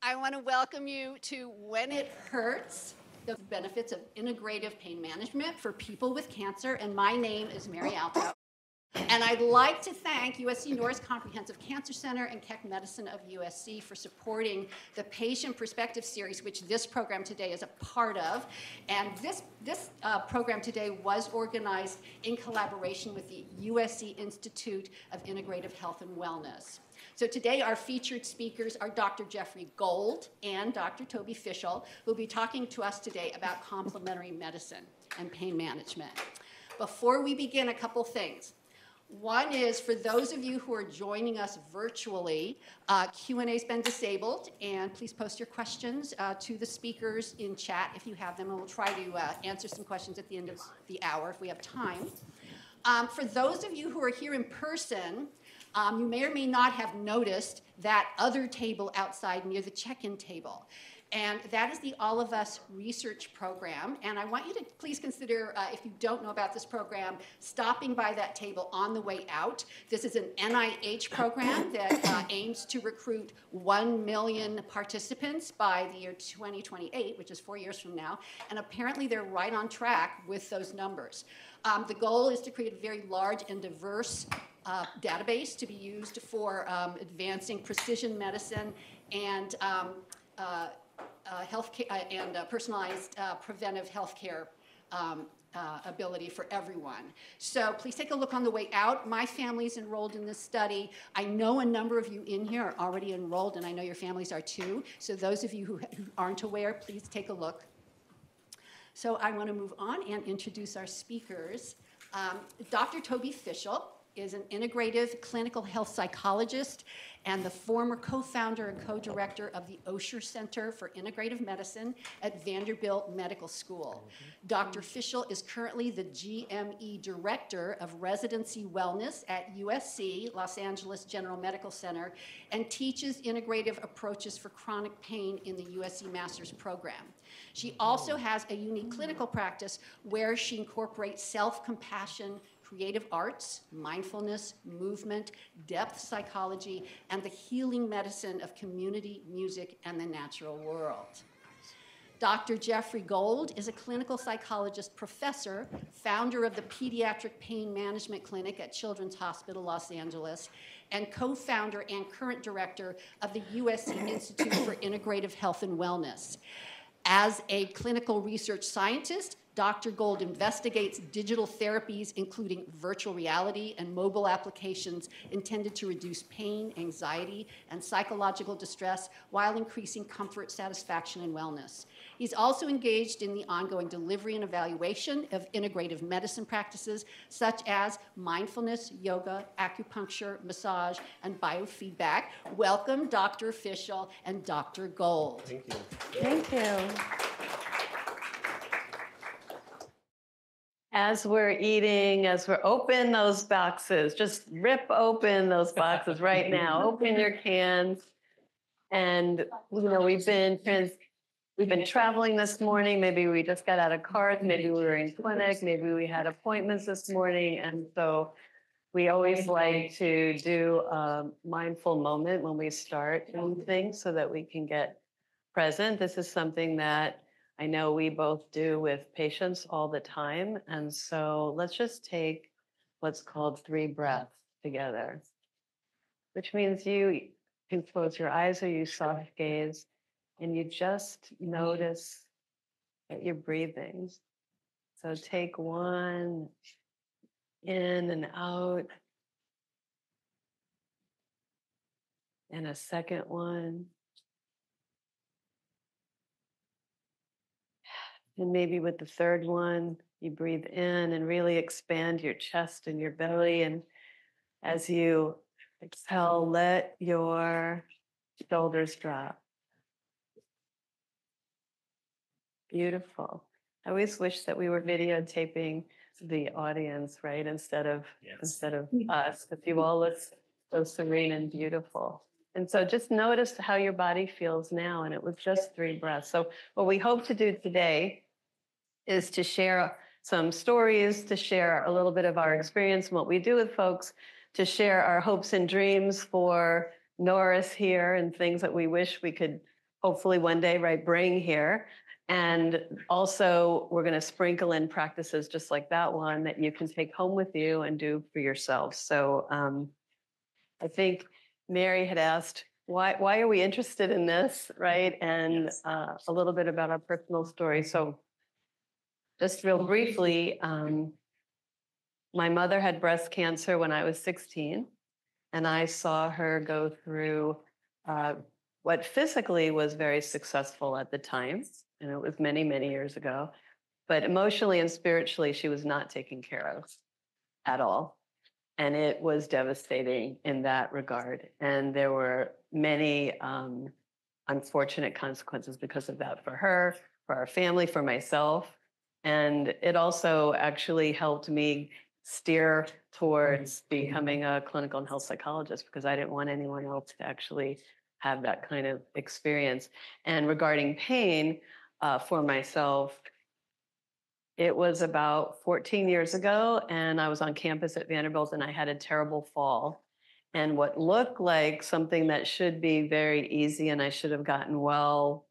I want to welcome you to When It Hurts, the benefits of integrative pain management for people with cancer. And my name is Mary Alto. And I'd like to thank USC Norris Comprehensive Cancer Center and Keck Medicine of USC for supporting the Patient Perspective Series, which this program today is a part of. And this program today was organized in collaboration with the USC Institute of Integrative Health and Wellness. So today our featured speakers are Dr. Jeffrey Gold and Dr. Toby Fischel, who will be talking to us today about complementary medicine and pain management. Before we begin, a couple things. One is, for those of you who are joining us virtually, Q&A's been disabled, and please post your questions to the speakers in chat if you have them, and we'll try to answer some questions at the end of the hour if we have time. For those of you who are here in person, you may or may not have noticed that other table outside near the check-in table. And that is the All of Us research program. And I want you to please consider, if you don't know about this program, stopping by that table on the way out. This is an NIH program that aims to recruit 1 million participants by the year 2028, which is 4 years from now. And apparently they're right on track with those numbers. The goal is to create a very large and diverse database to be used for advancing precision medicine and healthcare and personalized preventive healthcare ability for everyone. So please take a look on the way out. My family's enrolled in this study. I know a number of you in here are already enrolled, and I know your families are too. So those of you who aren't aware, please take a look. So I want to move on and introduce our speakers. Dr. Toby Fischel is an integrative clinical health psychologist and the former co-founder and co-director of the Osher Center for Integrative Medicine at Vanderbilt Medical School. Dr. Fischel is currently the GME Director of Residency Wellness at USC, Los Angeles General Medical Center, and teaches integrative approaches for chronic pain in the USC Master's Program. She also has a unique clinical practice where she incorporates self-compassion, creative arts, mindfulness, movement, depth psychology, and the healing medicine of community, music, and the natural world. Dr. Jeffrey Gold is a clinical psychologist professor, founder of the Pediatric Pain Management Clinic at Children's Hospital, Los Angeles, and co-founder and current director of the USC Institute for Integrative Health and Wellness. As a clinical research scientist, Dr. Gold investigates digital therapies, including virtual reality and mobile applications intended to reduce pain, anxiety, and psychological distress while increasing comfort, satisfaction, and wellness. He's also engaged in the ongoing delivery and evaluation of integrative medicine practices such as mindfulness, yoga, acupuncture, massage, and biofeedback. Welcome, Dr. Fischel and Dr. Gold. Thank you. Thank you. As we're eating, as we're open those boxes, just rip open those boxes right now. Open your cans. And we've been traveling this morning. Maybe we just got out of cars. Maybe we were in clinic. Maybe we had appointments this morning. And so we always like to do a mindful moment when we start doing things so that we can get present. This is something that I know we both do with patients all the time. And so let's just take what's called 3 breaths together, which means you can close your eyes or you soft gaze and you just notice that you're breathing. So take 1 in and out, and a second one. And maybe with the third one, you breathe in and really expand your chest and your belly. And as you exhale, let your shoulders drop. Beautiful. I always wish that we were videotaping the audience, right? Instead of us, because you all look so serene and beautiful. And so just notice how your body feels now. And it was just 3 breaths. So what we hope to do today is to share some stories, to share a little bit of our experience and what we do with folks, to share our hopes and dreams for Norris here and things that we wish we could hopefully one day, right, bring here. And also, we're going to sprinkle in practices just like that one that you can take home with you and do for yourself. So I think Mary had asked, why are we interested in this, right? And Yes. A little bit about our personal story. So just real briefly, my mother had breast cancer when I was 16, and I saw her go through what physically was very successful at the time, and it was many, many years ago, but emotionally and spiritually, she was not taken care of at all. And it was devastating in that regard. And there were many unfortunate consequences because of that for her, for our family, for myself. And it also actually helped me steer towards becoming a clinical and health psychologist because I didn't want anyone else to actually have that kind of experience. And regarding pain for myself, it was about 14 years ago, and I was on campus at Vanderbilt, and I had a terrible fall. And what looked like something that should be very easy, and I should have gotten well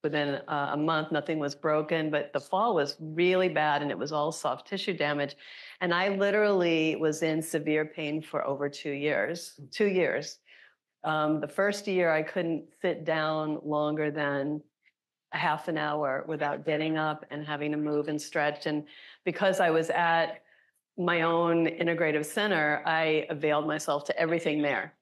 within a month, nothing was broken, but the fall was really bad, and it was all soft tissue damage. And I literally was in severe pain for over 2 years. 2 years. The first year, I couldn't sit down longer than a half an hour without getting up and having to move and stretch. And because I was at my own integrative center, I availed myself to everything there.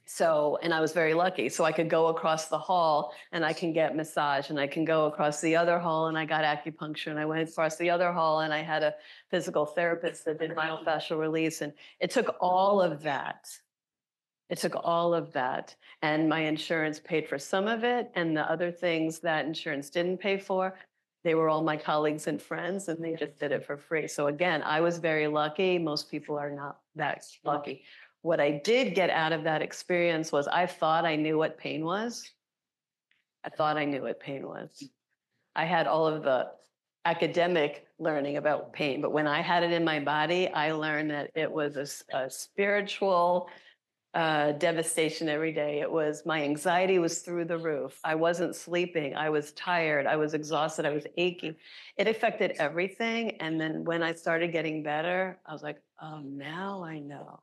So, and I was very lucky. So I could go across the hall and I can get massage, and I can go across the other hall and I got acupuncture, and I went across the other hall and I had a physical therapist that did myofascial release. And it took all of that. It took all of that, and my insurance paid for some of it, and the other things that insurance didn't pay for, they were all my colleagues and friends, and they just did it for free. So again, I was very lucky. Most people are not that lucky. What I did get out of that experience was I thought I knew what pain was. I thought I knew what pain was. I had all of the academic learning about pain, but when I had it in my body, I learned that it was a spiritual devastation every day. It was, my anxiety was through the roof. I wasn't sleeping. I was tired. I was exhausted. I was aching. It affected everything. And then when I started getting better, I was like, oh, now I know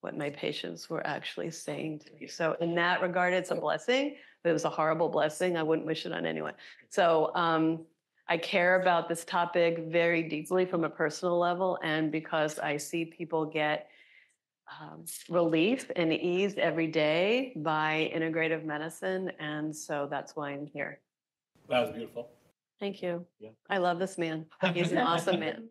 what my patients were actually saying to me. So in that regard, it's a blessing, but it was a horrible blessing. I wouldn't wish it on anyone. So I care about this topic very deeply from a personal level. And because I see people get relief and ease every day by integrative medicine. And so that's why I'm here. That was beautiful. Thank you. Yeah. I love this man. He's an awesome man.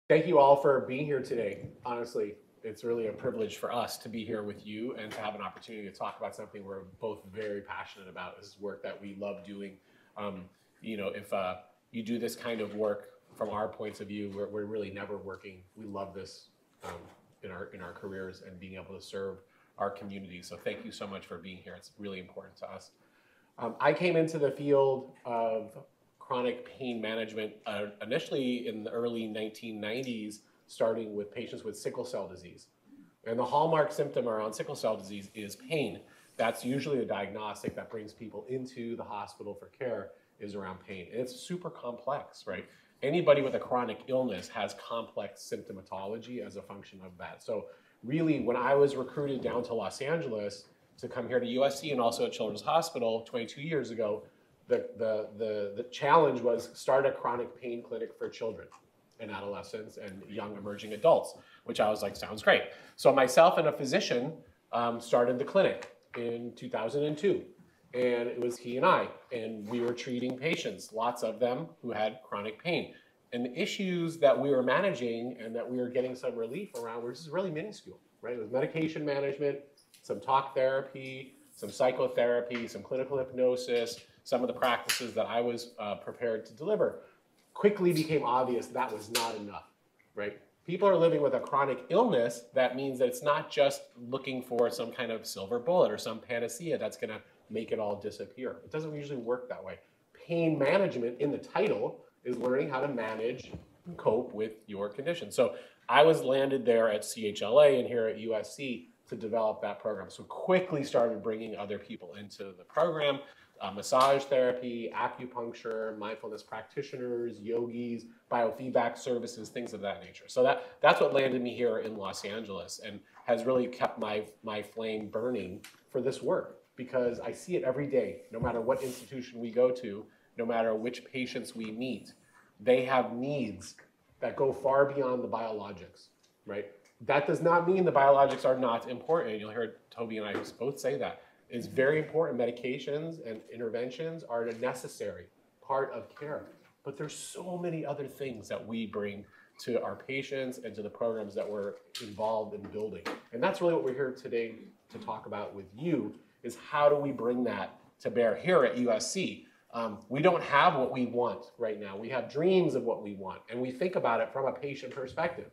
Thank you all for being here today. Honestly, it's really a privilege for us to be here with you and to have an opportunity to talk about something we're both very passionate about. This is work that we love doing. You know, if you do this kind of work from our points of view, we're really never working. We love this in our careers and being able to serve our community. So thank you so much for being here. It's really important to us. I came into the field of chronic pain management initially in the early 1990s, starting with patients with sickle cell disease. And the hallmark symptom around sickle cell disease is pain. That's usually a diagnostic that brings people into the hospital for care, is around pain. And it's super complex, right? Anybody with a chronic illness has complex symptomatology as a function of that. So really, when I was recruited down to Los Angeles to come here to USC and also at Children's Hospital 22 years ago, the challenge was start a chronic pain clinic for children and adolescents and young emerging adults, which I was like, sounds great. So myself and a physician started the clinic in 2002. And it was he and I, and we were treating patients, lots of them who had chronic pain. And the issues that we were managing and that we were getting some relief around were just really minuscule, right? It was medication management, some talk therapy, some psychotherapy, some clinical hypnosis, some of the practices that I was prepared to deliver. Quickly became obvious that was not enough, right? People are living with a chronic illness. That means that it's not just looking for some kind of silver bullet or some panacea that's gonna make it all disappear. It doesn't usually work that way. Pain management in the title is learning how to manage and cope with your condition. So I was landed there at CHLA and here at USC to develop that program. So quickly started bringing other people into the program. massage therapy, acupuncture, mindfulness practitioners, yogis, biofeedback services, things of that nature. So that's what landed me here in Los Angeles and has really kept my flame burning for this work, because I see it every day, no matter what institution we go to, no matter which patients we meet, they have needs that go far beyond the biologics, right? That does not mean the biologics are not important. You'll hear Toby and I both say that. It's very important. Medications and interventions are a necessary part of care. But there's so many other things that we bring to our patients and to the programs that we're involved in building. And that's really what we're here today to talk about with you, is how do we bring that to bear here at USC. We don't have what we want right now. We have dreams of what we want, and we think about it from a patient perspective,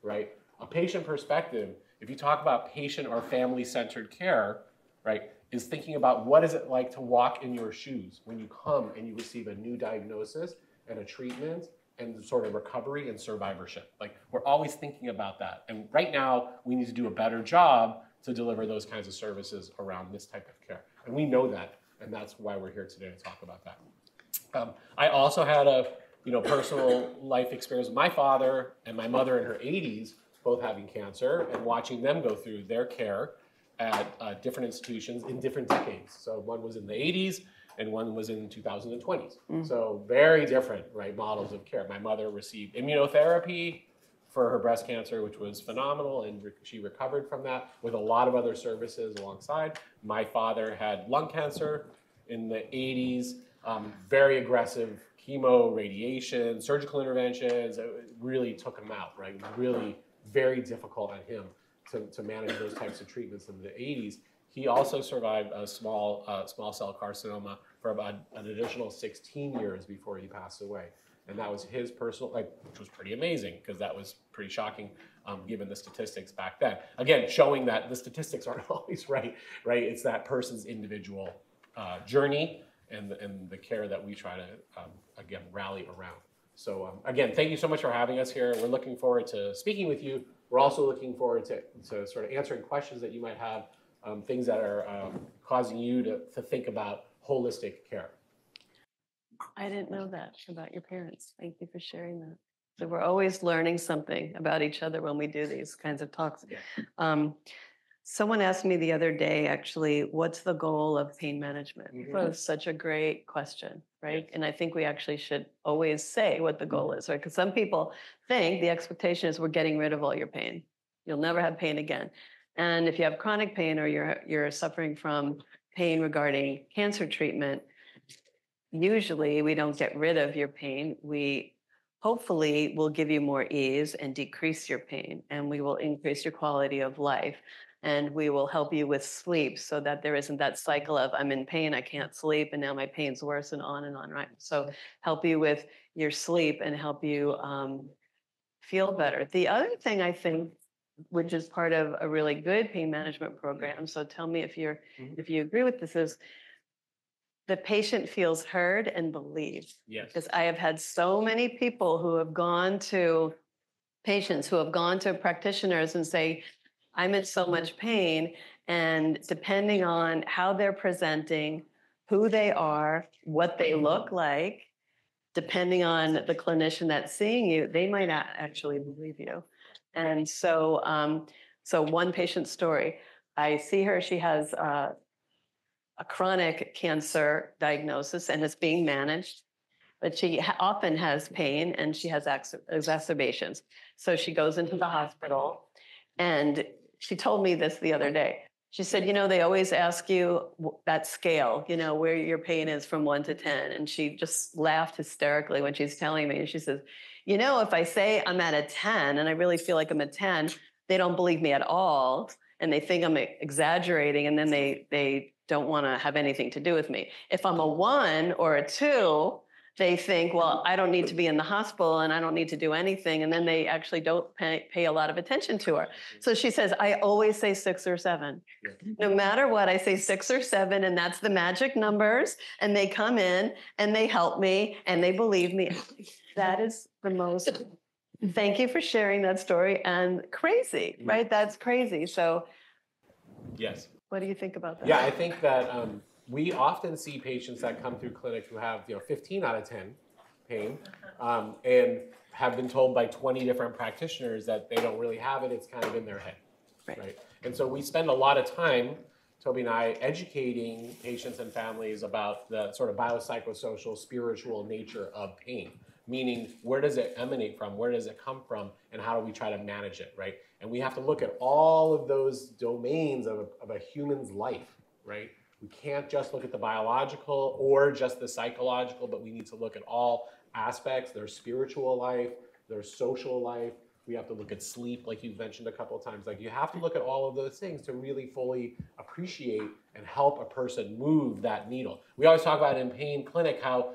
right? A patient perspective, if you talk about patient or family-centered care, right, is thinking about what is it like to walk in your shoes when you come and you receive a new diagnosis and a treatment and sort of recovery and survivorship. Like, we're always thinking about that. And right now, we need to do a better job to deliver those kinds of services around this type of care. And we know that, and that's why we're here today to talk about that. I also had a personal life experience with my father and my mother in her 80s, both having cancer, and watching them go through their care at different institutions in different decades. So one was in the 80s and one was in 2020s. So very different, right, models of care. My mother received immunotherapy for her breast cancer, which was phenomenal, and she recovered from that with a lot of other services alongside. My father had lung cancer in the 80s, very aggressive chemo, radiation, surgical interventions. It really took him out, right? Really very difficult on him to manage those types of treatments in the 80s. He also survived a small cell carcinoma for about an additional 16 years before he passed away. And that was his personal, which was pretty amazing, because that was pretty shocking given the statistics back then. Again, showing that the statistics aren't always right? It's that person's individual journey and the care that we try to, again, rally around. So again, thank you so much for having us here. We're looking forward to speaking with you. We're also looking forward to sort of answering questions that you might have, things that are causing you to think about holistic care. I didn't know that about your parents. Thank you for sharing that. So we're always learning something about each other when we do these kinds of talks. Yeah. Someone asked me the other day, actually, what's the goal of pain management? Mm-hmm. That was such a great question, right? Yes. And I think we actually should always say what the goal is, right? Because some people think the expectation is we're getting rid of all your pain. You'll never have pain again. And if you have chronic pain or you're suffering from pain regarding cancer treatment, usually we don't get rid of your pain. We hopefully will give you more ease and decrease your pain, and we will increase your quality of life. And we will help you with sleep so that there isn't that cycle of I'm in pain, I can't sleep, and now my pain's worse, and on, right? So help you with your sleep and help you feel better. The other thing I think, which is part of a really good pain management program, so tell me if you agree with this, is the patient feels heard and believed. Yes. Because I have had so many people who have gone to patients who have gone to practitioners and say, I'm in so much pain, and depending on how they're presenting, who they are, what they look like, depending on the clinician that's seeing you, they might not actually believe you. And so, so one patient story, I see her, she has a chronic cancer diagnosis and is being managed, but she often has pain and she has exacerbations. So she goes into the hospital, and she told me this the other day. She said, they always ask you that scale, where your pain is from 1 to 10. And she just laughed hysterically when she's telling me. And she says, if I say I'm at a 10 and I really feel like I'm a 10, they don't believe me at all. And they think I'm exaggerating. And then they don't want to have anything to do with me. If I'm a 1 or a 2, they think, well, I don't need to be in the hospital and I don't need to do anything. And then they actually don't pay a lot of attention to her. So she says, I always say 6 or 7. No matter what, I say 6 or 7, and that's the magic numbers. And they come in and they help me and they believe me. That is the most, thank you for sharing that story. And crazy, right? That's crazy. So yes. What do you think about that? Yeah, I think that we often see patients that come through clinic who have 15 out of 10 pain, and have been told by 20 different practitioners that they don't really have it. It's kind of in their head, right? And so we spend a lot of time, Toby and I, educating patients and families about the sort of biopsychosocial, spiritual nature of pain. Meaning, where does it emanate from? Where does it come from? And how do we try to manage it, right? And we have to look at all of those domains of a human's life, right? We can't just look at the biological or just the psychological, but we need to look at all aspects, their spiritual life, their social life. We have to look at sleep, like you've mentioned a couple of times. Like, you have to look at all of those things to really fully appreciate and help a person move that needle. We always talk about in pain clinic how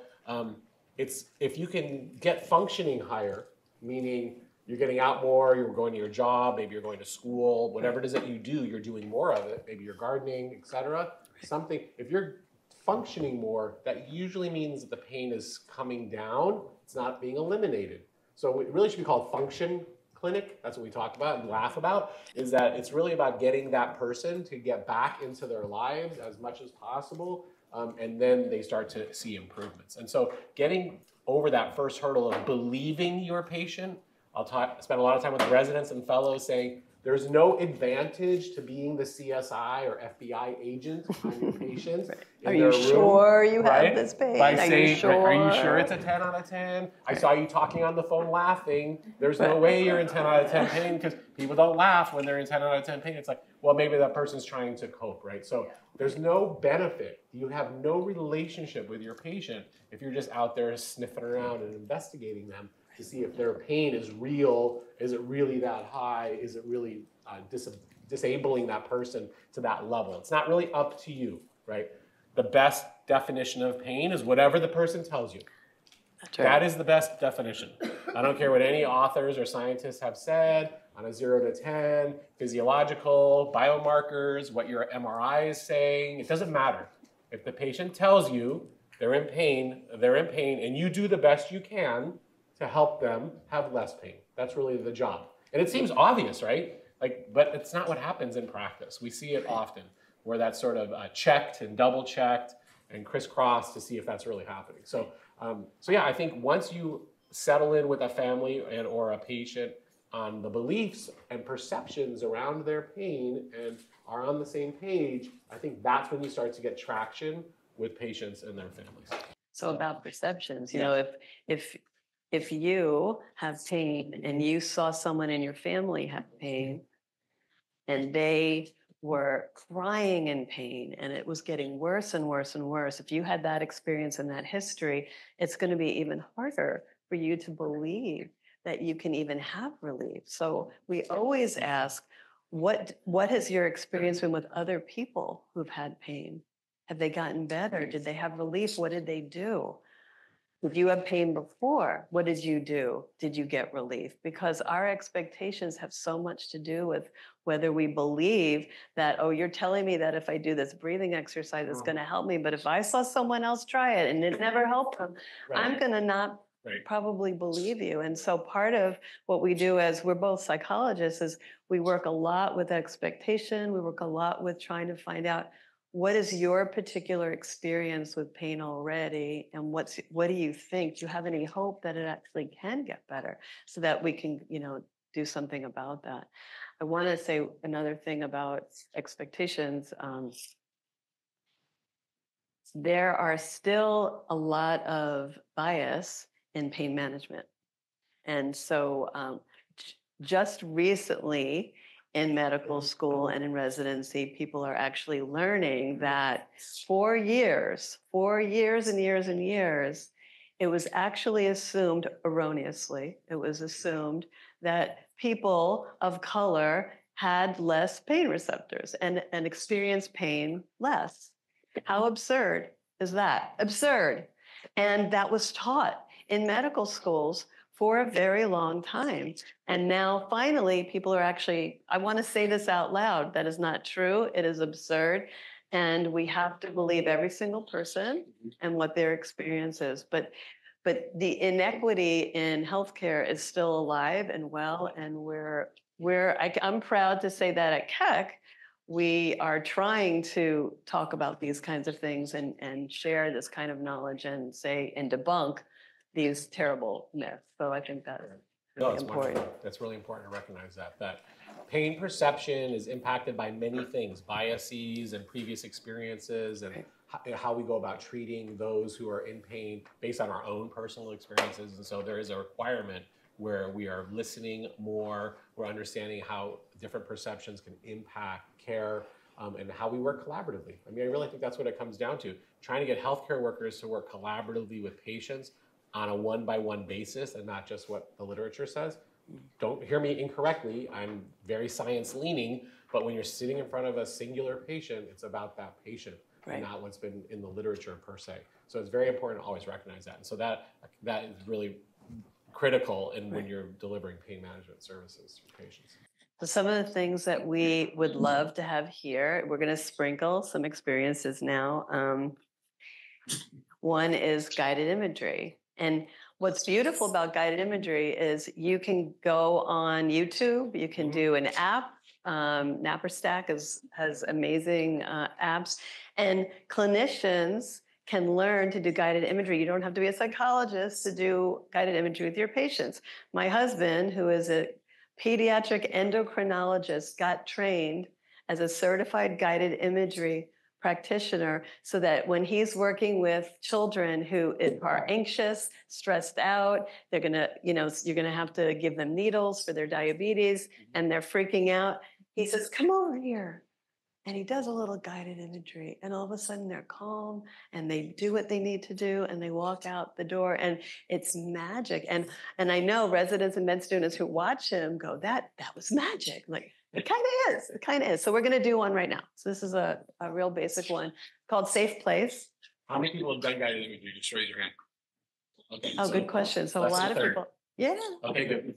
it's, if you can get functioning higher, meaning you're getting out more, you're going to your job, maybe you're going to school, whatever it is that you do, you're doing more of it, maybe you're gardening, etc. Something, if you're functioning more, that usually means that the pain is coming down, it's not being eliminated. So it really should be called function clinic. That's what we talk about and laugh about, is that it's really about getting that person to get back into their lives as much as possible, and then they start to see improvements. And so getting over that first hurdle of believing your patient, spend a lot of time with residents and fellows saying, there's no advantage to being the CSI or FBI agent on your patients. Are you sure you have this pain? By saying, are you sure it's a 10 out of 10? I saw you talking on the phone laughing. There's no way you're in 10 out of 10 pain, because people don't laugh when they're in 10 out of 10 pain. It's like, well, maybe that person's trying to cope, right? So there's no benefit. You have no relationship with your patient if you're just out there sniffing around and investigating them to see if their pain is real. Is it really that high? Is it really disabling that person to that level? It's not really up to you, right? The best definition of pain is whatever the person tells you. That's right. That is the best definition. I don't care what any authors or scientists have said on a 0 to 10, physiological, biomarkers, what your MRI is saying. It doesn't matter. If the patient tells you they're in pain, and you do the best you can to help them have less pain. That's really the job. And it seems obvious, right? But it's not what happens in practice. We see it often, where that's sort of checked and double checked and crisscrossed to see if that's really happening. So yeah, I think once you settle in with a family or a patient on the beliefs and perceptions around their pain and are on the same page, I think that's when you start to get traction with patients and their families. So about perceptions, you know, if you have pain and you saw someone in your family have pain and they were crying in pain and it was getting worse and worse and worse, if you had that experience and that history, it's going to be even harder for you to believe that you can even have relief. So we always ask, what has your experience been with other people who've had pain? Have they gotten better? Did they have relief? What did they do? Did you have pain before? What did you do? Did you get relief? Because our expectations have so much to do with whether we believe that, oh, you're telling me that if I do this breathing exercise, it's going to help me. But if I saw someone else try it and it never helped them, I'm going to not probably believe you. And so part of what we do, as we're both psychologists, is we work a lot with expectation. We work a lot with trying to find out, what is your particular experience with pain already? And what do you think? Do you have any hope that it actually can get better so that we can, do something about that? I want to say another thing about expectations. There are still a lot of bias in pain management. And so just recently, in medical school and in residency, people are actually learning that for years and years and years, it was actually assumed erroneously, it was assumed that people of color had less pain receptors and experienced pain less. How absurd is that? Absurd. And that was taught in medical schools for a very long time. And now finally, people are actually, I want to say this out loud, that is not true. It is absurd. And we have to believe every single person and what their experience is. But the inequity in healthcare is still alive and well. And I'm proud to say that at Keck, we are trying to talk about these kinds of things and share this kind of knowledge and say and debunk these terrible myths. So I think that's No, really it's important. wonderful. That's really important to recognize that pain perception is impacted by many things, biases and previous experiences, and how we go about treating those who are in pain based on our own personal experiences. And so there is a requirement where we are listening more, we're understanding how different perceptions can impact care, and how we work collaboratively. I mean, I really think that's what it comes down to, trying to get healthcare workers to work collaboratively with patients on a one-by-one basis and not just what the literature says. Don't hear me incorrectly, I'm very science-leaning, but when you're sitting in front of a singular patient, it's about that patient, and not what's been in the literature per se. So it's very important to always recognize that. And so that is really critical in when you're delivering pain management services for patients. So some of the things that we would love to have here, we're going to sprinkle some experiences now. One is guided imagery. And what's beautiful about guided imagery is you can go on YouTube, you can do an app. Napperstack has amazing apps, and clinicians can learn to do guided imagery. You don't have to be a psychologist to do guided imagery with your patients. My husband, who is a pediatric endocrinologist, got trained as a certified guided imagery practitioner so that when he's working with children who are anxious, stressed out, they're gonna, you're gonna have to give them needles for their diabetes and they're freaking out. He says, come over here. And he does a little guided imagery, and all of a sudden they're calm and they do what they need to do and they walk out the door, and it's magic. And I know residents and med students who watch him go, that was magic. Like, it kind of is. So we're going to do one right now. So this is a real basic one called Safe Place. How many people have done guided imagery? Just raise your hand. Okay, Oh, good question. So a lot of people, yeah. Okay, good.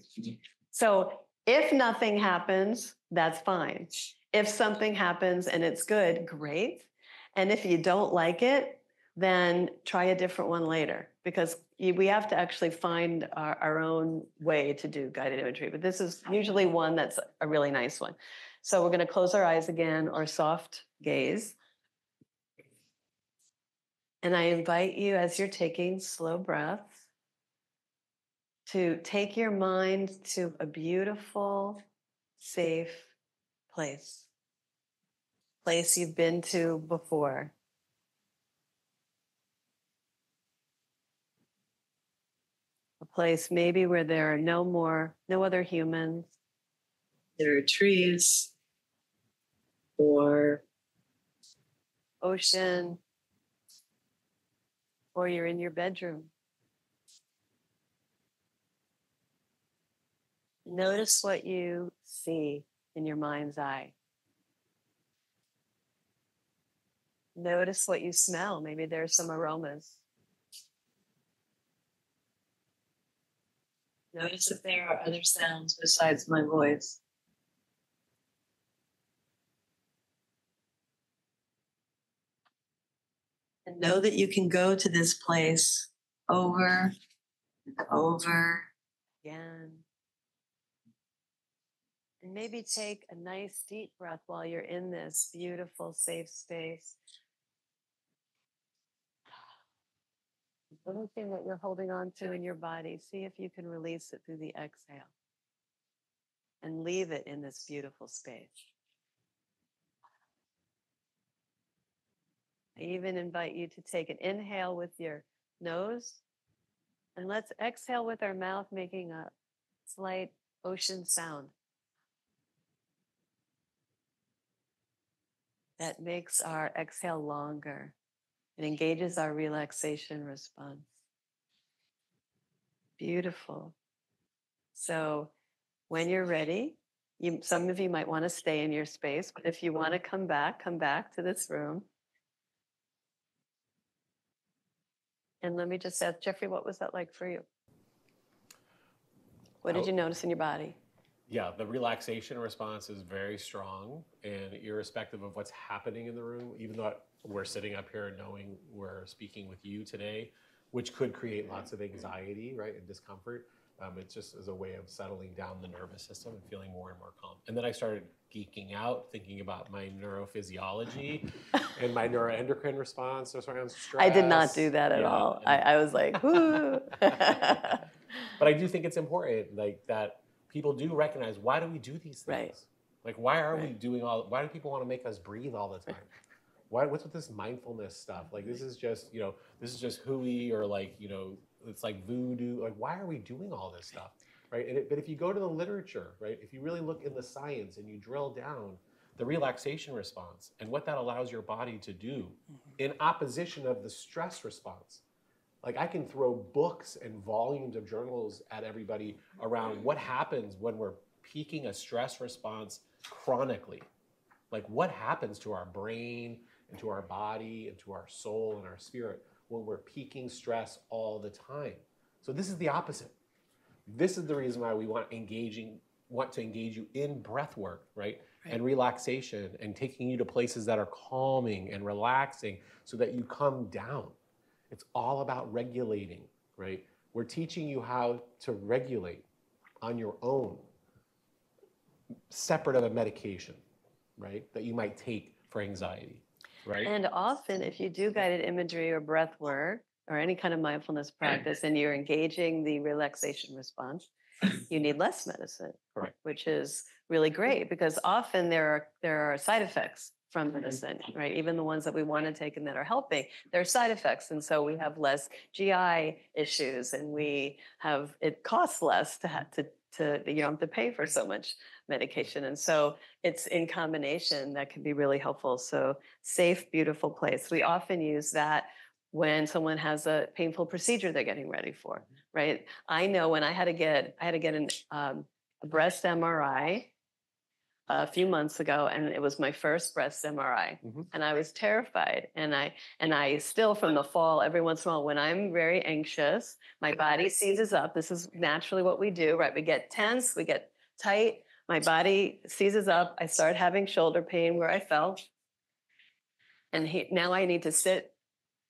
So if nothing happens, that's fine. If something happens and it's good, great. And if you don't like it, then try a different one later, because we have to actually find our own way to do guided imagery. But this is usually one that's a really nice one. So we're going to close our eyes again, or soft gaze. And I invite you, as you're taking slow breaths, to take your mind to a beautiful, safe place you've been to before. A place maybe where there are no other humans. There are trees or ocean, or you're in your bedroom. Notice what you see in your mind's eye. Notice what you smell. Maybe there's some aromas. Notice if there are other sounds besides my voice. And know that you can go to this place over and over again. And maybe take a nice deep breath while you're in this beautiful, safe space. Anything that you're holding on to in your body, see if you can release it through the exhale. And leave it in this beautiful space. I even invite you to take an inhale with your nose. And let's exhale with our mouth, making a slight ocean sound. That makes our exhale longer. It engages our relaxation response. Beautiful. So when you're ready, some of you might want to stay in your space, but if you want to come back to this room. And let me just ask, Jeffrey, what was that like for you? What did you notice in your body? Yeah, the relaxation response is very strong, and irrespective of what's happening in the room, even though we're sitting up here knowing we're speaking with you today, which could create lots of anxiety, right, and discomfort, It's just as a way of settling down the nervous system and feeling more and more calm. And then I started geeking out, thinking about my neurophysiology and my neuroendocrine response around stress. I did not do that at all. I was like, whoo. But I do think it's important, like, that people do recognize, why do we do these things? Right. Like, why are we doing why do people want to make us breathe all the time? What's with this mindfulness stuff? Like, this is just, this is just hooey, or like, it's like voodoo. Like, why are we doing all this stuff, right? But if you go to the literature, right, if you really look in the science and you drill down the relaxation response and what that allows your body to do in opposition of the stress response. Like, I can throw books and volumes of journals at everybody around what happens when we're peaking a stress response chronically. Like, what happens to our brain and to our body and to our soul and our spirit when we're peaking stress all the time? So this is the opposite. This is the reason why we want to engage you in breath work, right? And relaxation, and taking you to places that are calming and relaxing so that you come down. It's all about regulating, right? We're teaching you how to regulate on your own, separate of a medication, right, that you might take for anxiety, right? And often, if you do guided imagery or breath work or any kind of mindfulness practice, and you're engaging the relaxation response, you need less medicine, Correct. Which is really great, because often there are side effects from medicine, right? Even the ones that we want to take and that are helping, there are side effects. And so we have less GI issues, and it costs less to have to you don't have to pay for so much medication. And so it's in combination that can be really helpful. So safe, beautiful place. We often use that when someone has a painful procedure they're getting ready for, right? I know when I had to get a breast MRI a few months ago, and it was my first breast MRI, and I was terrified. And I still, from the fall, every once in a while, when I'm very anxious, my body seizes up. This is naturally what we do, right? We get tense, we get tight. My body seizes up. I start having shoulder pain where I fell, and now I need to sit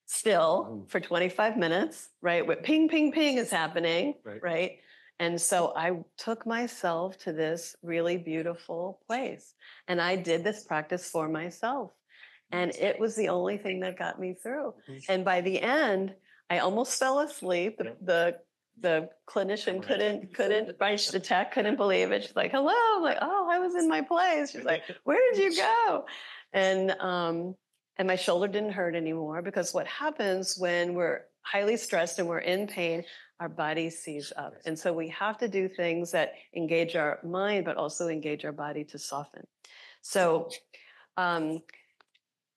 still for 25 minutes, right? With ping, ping, ping is happening, right? And so I took myself to this really beautiful place, and I did this practice for myself, and it was the only thing that got me through. And by the end, I almost fell asleep. The clinician the tech couldn't believe it. She's like, "Hello." I'm like, "Oh, I was in my place." She's like, "Where did you go?" And my shoulder didn't hurt anymore, because what happens when we're highly stressed and we're in pain, our body sees up. And so we have to do things that engage our mind, but also engage our body to soften. So I'm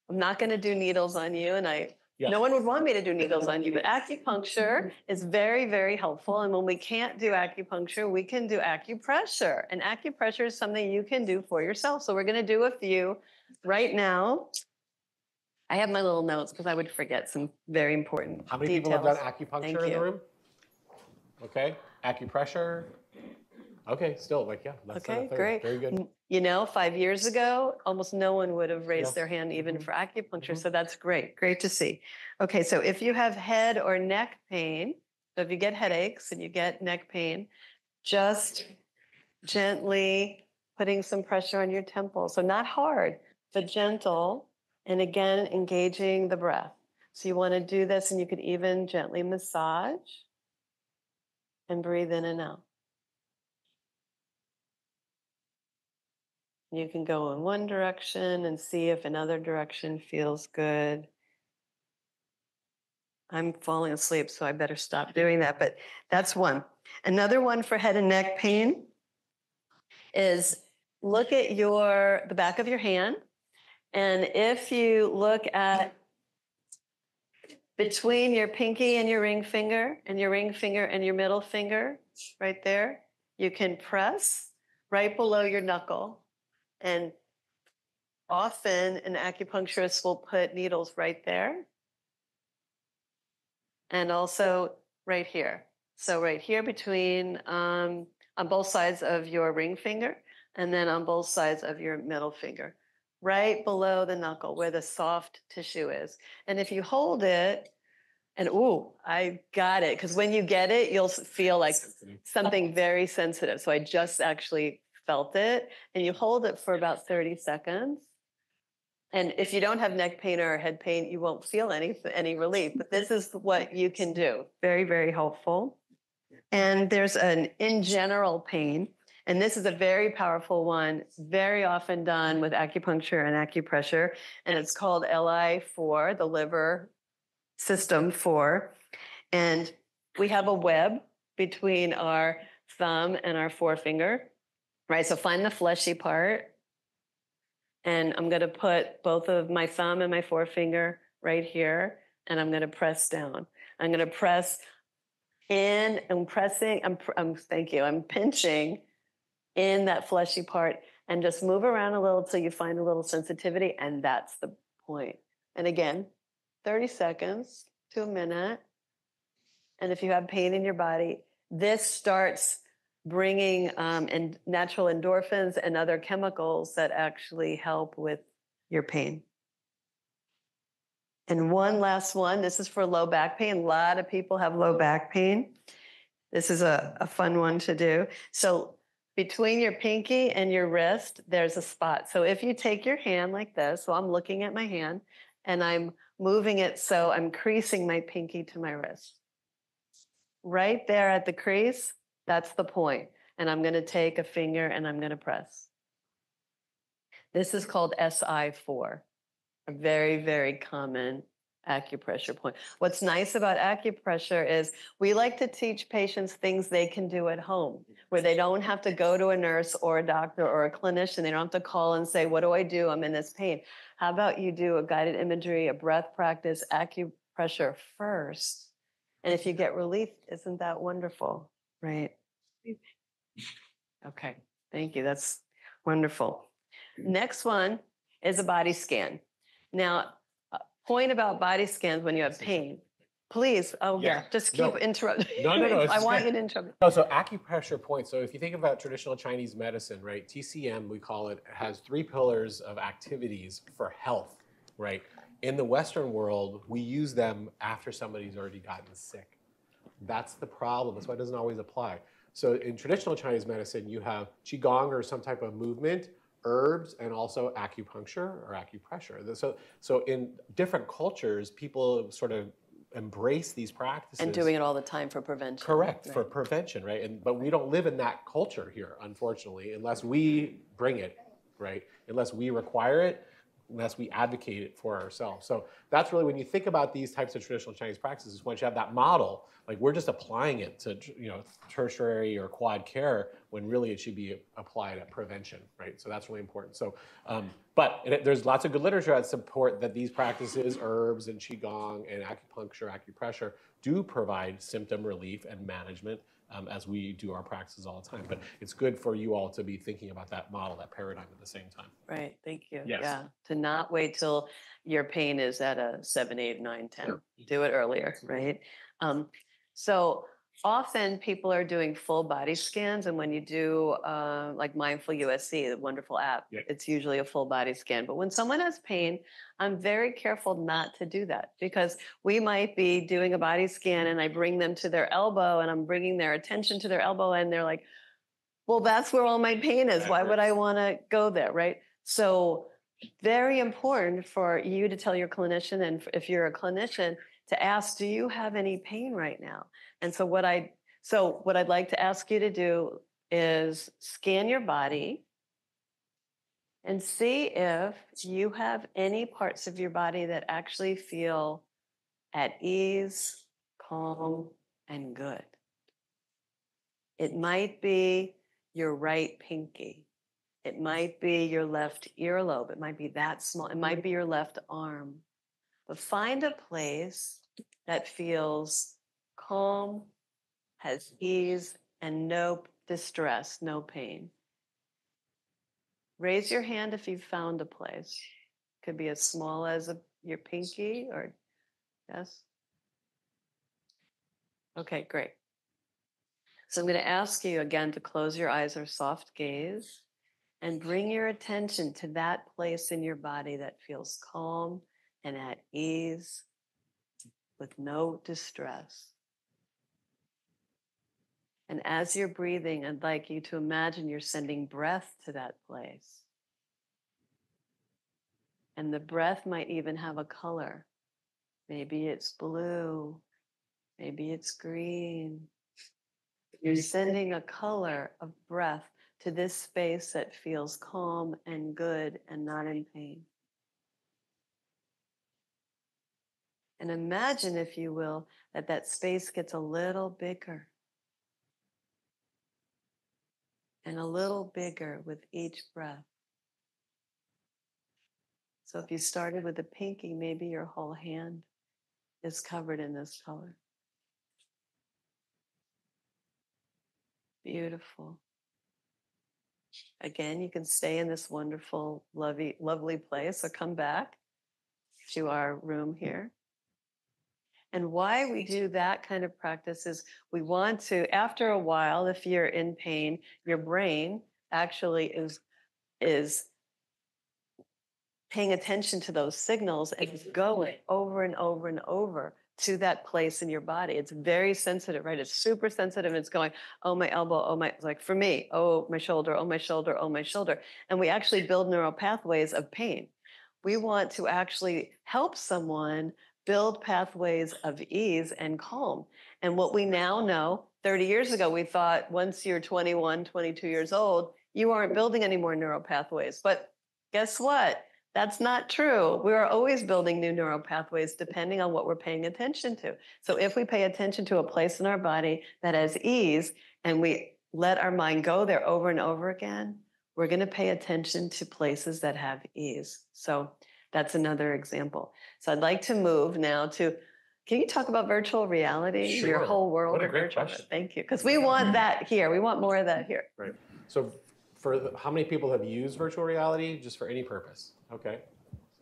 not going to do needles on you, and no one would want me to do needles on you, but acupuncture is very, very helpful. And when we can't do acupuncture, we can do acupressure. And acupressure is something you can do for yourself. So we're going to do a few right now. I have my little notes because I would forget some very important details. How many people have done acupuncture in the room? Okay, acupressure. Okay, still that's okay, great. Very good. 5 years ago, almost no one would have raised their hand even for acupuncture. So that's great to see. Okay, so if you have head or neck pain, so if you get headaches and you get neck pain, just gently putting some pressure on your temple. So not hard, but gentle. And again, engaging the breath. So you want to do this, and you could even gently massage and breathe in and out. You can go in one direction and see if another direction feels good. I'm falling asleep, so I better stop doing that, but that's one. Another one for head and neck pain is look at the back of your hand. And if you look at between your pinky and your ring finger and your ring finger and your middle finger, right there, you can press right below your knuckle. And often an acupuncturist will put needles right there. And also right here. So right here between, on both sides of your ring finger, and then on both sides of your middle finger. Right below the knuckle where the soft tissue is. And if you hold it And ooh, I got it. Because when you get it, you'll feel like something very sensitive. So I just actually felt it. And you hold it for about 30 seconds. And if you don't have neck pain or head pain, you won't feel any relief. But this is what you can do. Very, very helpful. And there's an in general pain. And this is a very powerful one, very often done with acupuncture and acupressure. And it's called LI4, the liver system 4. And we have a web between our thumb and our forefinger, right? So find the fleshy part. And I'm going to put both of my thumb and my forefinger right here. And I'm going to press down. I'm going to press in. I'm pressing. Thank you. I'm pinching in that fleshy part and just move around a little till you find a little sensitivity. And that's the point. And again, 30 seconds to a minute. And if you have pain in your body, this starts bringing natural endorphins and other chemicals that actually help with your pain. And one last one, this is for low back pain. A lot of people have low back pain. This is a fun one to do. So between your pinky and your wrist, there's a spot. So if you take your hand like this, so I'm looking at my hand and I'm moving it so I'm creasing my pinky to my wrist. Right there at the crease, that's the point. And I'm going to take a finger and I'm going to press. This is called SI4, a very, very common acupressure point. What's nice about acupressure is we like to teach patients things they can do at home, where they don't have to go to a nurse or a doctor or a clinician. They don't have to call and say, what do I do? I'm in this pain. How about you do a guided imagery, a breath practice, acupressure first? And if you get relief, isn't that wonderful? Right. Okay. Thank you. That's wonderful. Next one is a body scan. Now, a point about body scans when you have pain, please, just keep interrupting. No. I want you to interrupt. No, so acupressure points. So if you think about traditional Chinese medicine, right, TCM, we call it, has 3 pillars of activities for health, right? In the Western world, we use them after somebody's already gotten sick. That's the problem. That's why it doesn't always apply. So in traditional Chinese medicine, you have Qigong or some type of movement, herbs, and also acupuncture or acupressure. So in different cultures, people sort of embrace these practices. And doing it all the time for prevention. Correct, right. For prevention, right? But we don't live in that culture here, unfortunately, unless we bring it, right? Unless we require it, unless we advocate it for ourselves. So that's really, when you think about these types of traditional Chinese practices, once you have that model, like we're just applying it to, tertiary or quad care, when really it should be applied at prevention, right? So that's really important. So, there's lots of good literature that support that these practices, herbs and Qigong and acupuncture, acupressure, do provide symptom relief and management as we do our practices all the time. But it's good for you all to be thinking about that model, that paradigm at the same time. Right, thank you. Yes. Yeah, to not wait till your pain is at a 7, 8, 9, 10. Sure. Do it earlier, right? So often people are doing full body scans, and when you do like Mindful USC, the wonderful app, it's usually a full body scan. But when someone has pain, I'm very careful not to do that, because we might be doing a body scan and I bring them to their elbow and I'm bringing their attention to their elbow and they're like, well, that's where all my pain is. Why would I want to go there, right? So very important for you to tell your clinician, and if you're a clinician, to ask, do you have any pain right now? And so what I'd like to ask you to do is scan your body and see if you have any parts of your body that actually feel at ease, calm, and good. It might be your right pinky. It might be your left earlobe. It might be that small. It might be your left arm. But find a place that feels calm, has ease, and no distress, no pain. Raise your hand if you've found a place. Could be as small as your pinky, or yes? Okay, great. So I'm going to ask you again to close your eyes or soft gaze and bring your attention to that place in your body that feels calm and at ease with no distress. And as you're breathing, I'd like you to imagine you're sending breath to that place. And the breath might even have a color. Maybe it's blue, maybe it's green. You're sending a color of breath to this space that feels calm and good and not in pain. And imagine, if you will, that that space gets a little bigger and a little bigger with each breath. So if you started with a pinky, maybe your whole hand is covered in this color. Beautiful. Again, you can stay in this wonderful, lovely place or come back to our room here. And why we do that kind of practice is we want to, after a while, if you're in pain, your brain actually is paying attention to those signals and is going over and over and over to that place in your body. It's very sensitive, right? It's super sensitive. And it's going, oh, my elbow, oh, my, like for me, oh, my shoulder, oh, my shoulder, oh, my shoulder. And we actually build neural pathways of pain. We want to actually help someone build pathways of ease and calm. And what we now know, 30 years ago, we thought once you're 21, 22 years old, you aren't building any more neural pathways. But guess what? That's not true. We are always building new neural pathways depending on what we're paying attention to. So if we pay attention to a place in our body that has ease and we let our mind go there over and over again, we're going to pay attention to places that have ease. So that's another example. So I'd like to move now to, can you talk about virtual reality? Sure. Your whole world. What a of great virtual. question. Thank you. Because we want that here. We want more of that here. Right. So how many people have used virtual reality just for any purpose? Okay.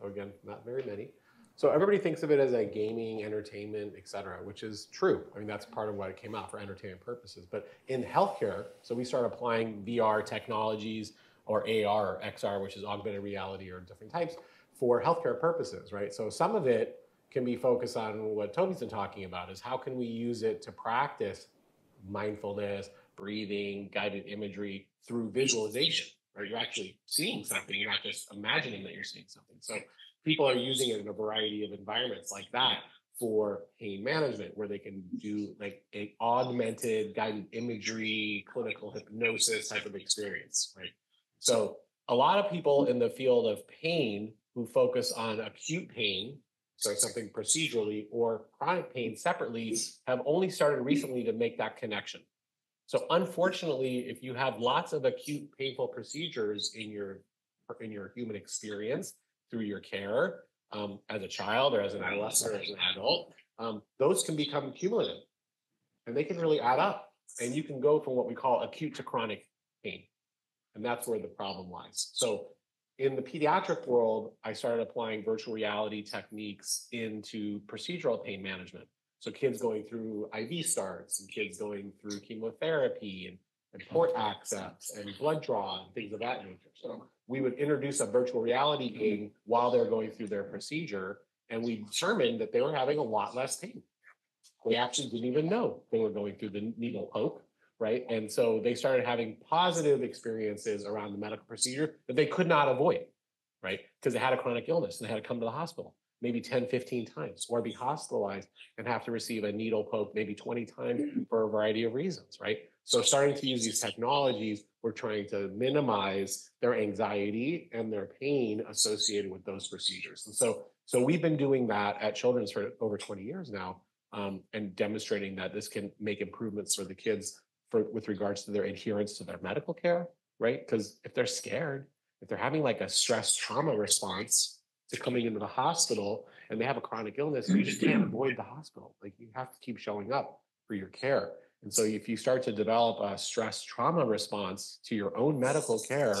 So again, not very many. So everybody thinks of it as a gaming, entertainment, et cetera, which is true. I mean, that's part of why it came out, for entertainment purposes. But in healthcare, so we started applying VR technologies or AR or XR, which is augmented reality or different types, for healthcare purposes, right? So some of it can be focused on what Toby's been talking about, is how can we use it to practice mindfulness, breathing, guided imagery through visualization, right? You're actually seeing something, you're not just imagining that you're seeing something. So people are using it in a variety of environments like that for pain management, where they can do like an augmented guided imagery, clinical hypnosis type of experience, right? So a lot of people in the field of pain who focus on acute pain, so something procedurally, or chronic pain separately, have only started recently to make that connection. So unfortunately, if you have lots of acute painful procedures in your human experience through your care, as a child or as an adolescent or as an adult, those can become cumulative and they can really add up. And you can go from what we call acute to chronic pain. And that's where the problem lies. So in the pediatric world, I started applying virtual reality techniques into procedural pain management. So kids going through IV starts and kids going through chemotherapy and port access and blood draw and things of that nature. So we would introduce a virtual reality game while they're going through their procedure, and we determined that they were having a lot less pain. They actually didn't even know they were going through the needle poke, right? And so they started having positive experiences around the medical procedure that they could not avoid, right? Because they had a chronic illness and they had to come to the hospital maybe 10, 15 times, or be hospitalized and have to receive a needle poke maybe 20 times for a variety of reasons, right? So starting to use these technologies, we're trying to minimize their anxiety and their pain associated with those procedures. And so we've been doing that at Children's for over 20 years now, and demonstrating that this can make improvements for the kids with regards to their adherence to their medical care, right? Because if they're scared, if they're having like a stress trauma response to coming into the hospital and they have a chronic illness, you just can't avoid the hospital. Like you have to keep showing up for your care. And so if you start to develop a stress trauma response to your own medical care,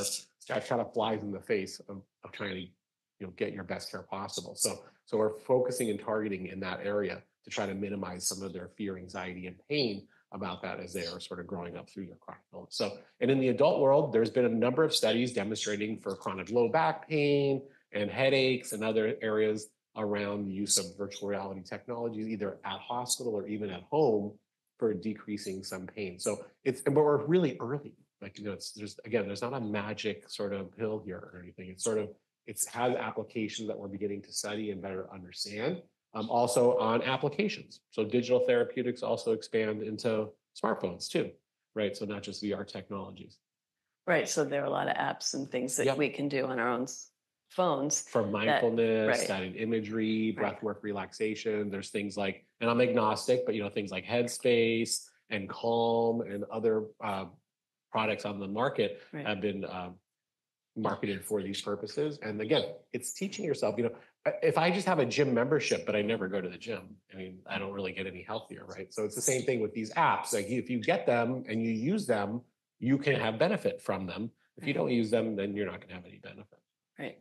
that kind of flies in the face of trying to get your best care possible. So we're focusing and targeting in that area to try to minimize some of their fear, anxiety, and pain about that as they are sort of growing up through their chronic illness. So, and in the adult world, there's been a number of studies demonstrating for chronic low back pain and headaches and other areas, around the use of virtual reality technologies, either at hospital or even at home, for decreasing some pain. So but we're really early. Like, there's not a magic sort of pill here or anything. It's has applications that we're beginning to study and better understand. Also on applications. So digital therapeutics also expand into smartphones too, right? So not just VR technologies. Right. So there are a lot of apps and things that we can do on our own phones. From mindfulness, right. guided imagery, Right. breathwork relaxation. There's things like, and I'm agnostic, but things like Headspace and Calm and other products on the market have been marketed for these purposes. And again, it's teaching yourself, if I just have a gym membership, but I never go to the gym, I don't really get any healthier, right? So it's the same thing with these apps. Like, if you get them and you use them, you can have benefit from them. If you don't use them, then you're not going to have any benefit. Right.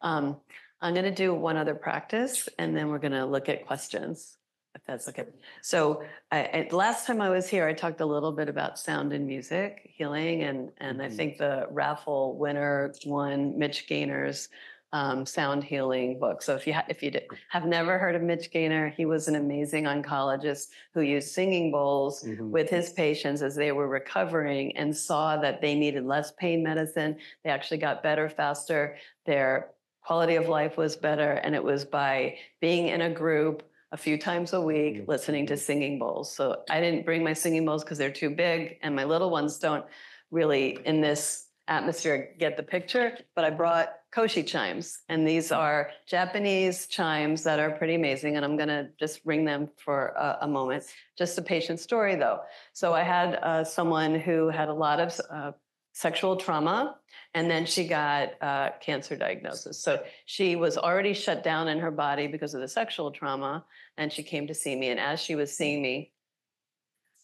I'm going to do one other practice, and then we're going to look at questions, if that's okay. So last time I was here, I talked a little bit about sound and music healing, and I think the raffle winner won Mitch Gaynor's sound healing book. So if you have never heard of Mitch Gaynor, he was an amazing oncologist who used singing bowls with his patients as they were recovering, and saw that they needed less pain medicine. They actually got better faster. Their quality of life was better. And it was by being in a group a few times a week, listening to singing bowls. So I didn't bring my singing bowls because they're too big, and my little ones don't really, in this atmosphere, get the picture, but I brought koshi chimes, and these are Japanese chimes that are pretty amazing, and I'm going to just ring them for a moment. Just a patient story, though. So I had someone who had a lot of sexual trauma, and then she got cancer diagnosis. So she was already shut down in her body because of the sexual trauma, and she came to see me, and as she was seeing me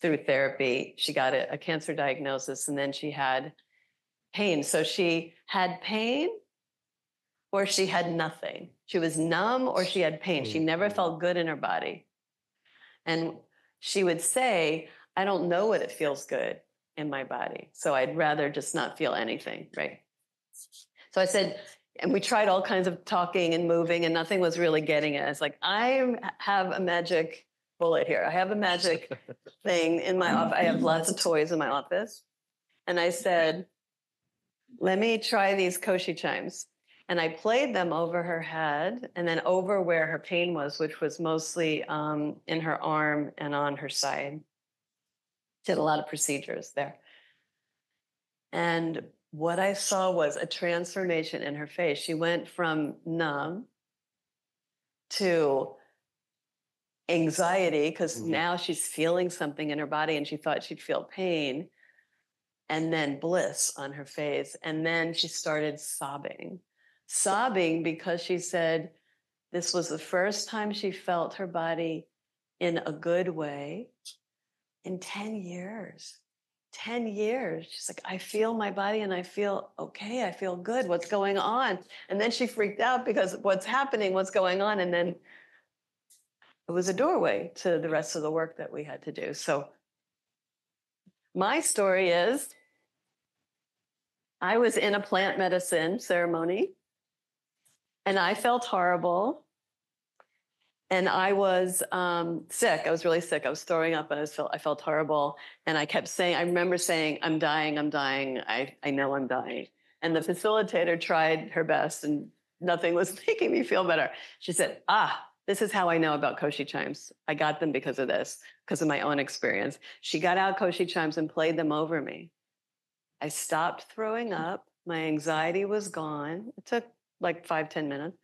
through therapy, she got a cancer diagnosis, and then she had pain. So she had pain, or she had nothing. She was numb, or she had pain. She never felt good in her body. And she would say, I don't know what it feels good in my body, so I'd rather just not feel anything, right? So I said, and we tried all kinds of talking and moving, and nothing was really getting it. It's like, I have a magic bullet here. I have a magic thing in my office. I have lots of toys in my office. And I said, let me try these koshi chimes. And I played them over her head and then over where her pain was, which was mostly in her arm and on her side. She had a lot of procedures there. And what I saw was a transformation in her face. She went from numb to anxiety, because now she's feeling something in her body, and she thought she'd feel pain, and then bliss on her face. And then she started sobbing because she said this was the first time she felt her body in a good way in 10 years. 10 years. She's like, I feel my body and I feel okay. I feel good. What's going on? And then she freaked out because what's happening, what's going on? And then it was a doorway to the rest of the work that we had to do. So my story is, I was in a plant medicine ceremony, and I felt horrible. And I was sick. I was really sick. I was throwing up, and I felt horrible. And I kept saying, I remember saying, I'm dying. I know I'm dying. And the facilitator tried her best, and nothing was making me feel better. She said, this is how I know about koshi chimes. I got them because of this, because of my own experience. She got out koshi chimes and played them over me. I stopped throwing up. My anxiety was gone. It took like 5-10 minutes.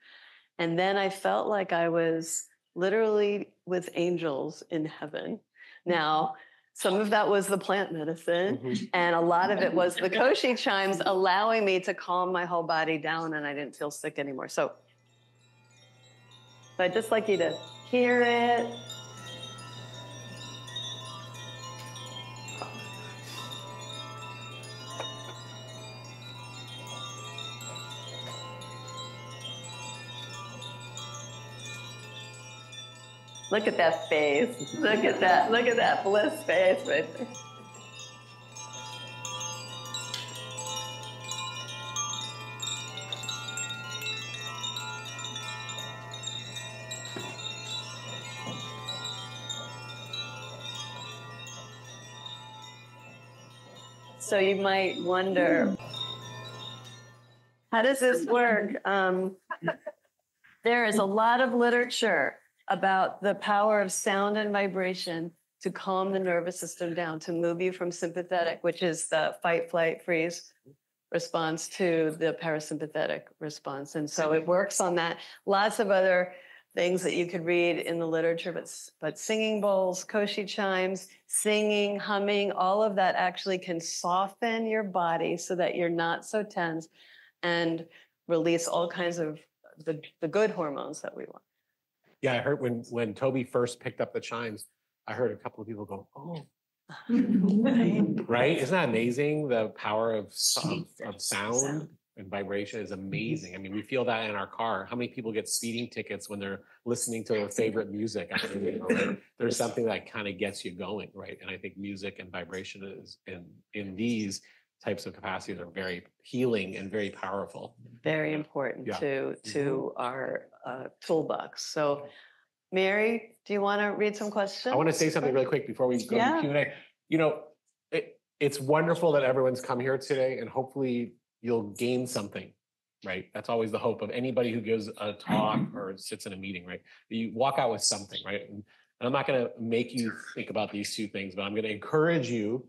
And then I felt like I was literally with angels in heaven. Now, some of that was the plant medicine, and a lot of it was the koshi chimes allowing me to calm my whole body down, and I didn't feel sick anymore. So I'd just like you to hear it. Look at that face. Look at that bliss face right there. So you might wonder, how does this work? There is a lot of literature about the power of sound and vibration to calm the nervous system down, to move you from sympathetic, which is the fight, flight, freeze response, to the parasympathetic response. And so it works on that. Lots of other things that you could read in the literature, but singing bowls, koshi chimes, singing, humming, all of that actually can soften your body so that you're not so tense and release all kinds of the good hormones that we want. Yeah, I heard when Toby first picked up the chimes, I heard a couple of people go, "Oh." Right? Isn't that amazing? The power of sound and vibration is amazing. I mean, we feel that in our car. How many people get speeding tickets when they're listening to their favorite music? I mean, right? There's something that kind of gets you going, right? And I think music and vibration is in these types of capacities are very healing and very powerful. Very important to our toolbox. So, Mary, do you want to read some questions? I want to say something really quick before we go to Q&A. You know, it's wonderful that everyone's come here today, and hopefully you'll gain something, right? That's always the hope of anybody who gives a talk or sits in a meeting, right? You walk out with something, right? And I'm not going to make you think about these two things, but I'm going to encourage you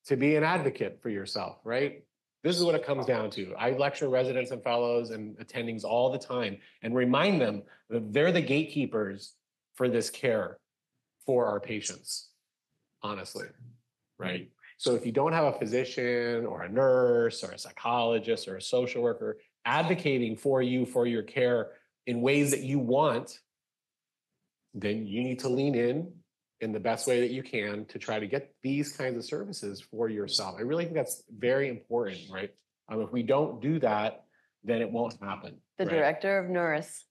to be an advocate for yourself, right? This is what it comes down to. I lecture residents and fellows and attendings all the time and remind them that they're the gatekeepers for this care for our patients, honestly, right? So if you don't have a physician or a nurse or a psychologist or a social worker advocating for you, for your care in ways that you want, then you need to lean in the best way that you can to try to get these kinds of services for yourself. I really think that's very important, right? If we don't do that, then it won't happen. The director of Norris,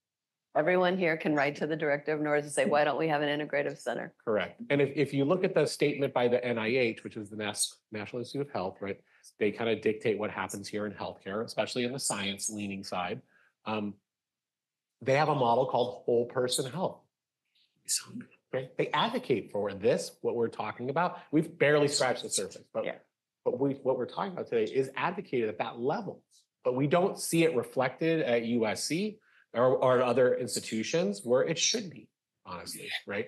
everyone here can write to the director of Norris and say, why don't we have an integrative center? Correct. And if you look at the statement by the NIH, which is the National Institute of Health, right? They kind of dictate what happens here in healthcare, especially in the science leaning side. They have a model called whole person health. Okay? They advocate for this, what we're talking about. We've barely scratched the surface, but what we're talking about today is advocated at that level. But we don't see it reflected at USC or other institutions where it should be, honestly, right?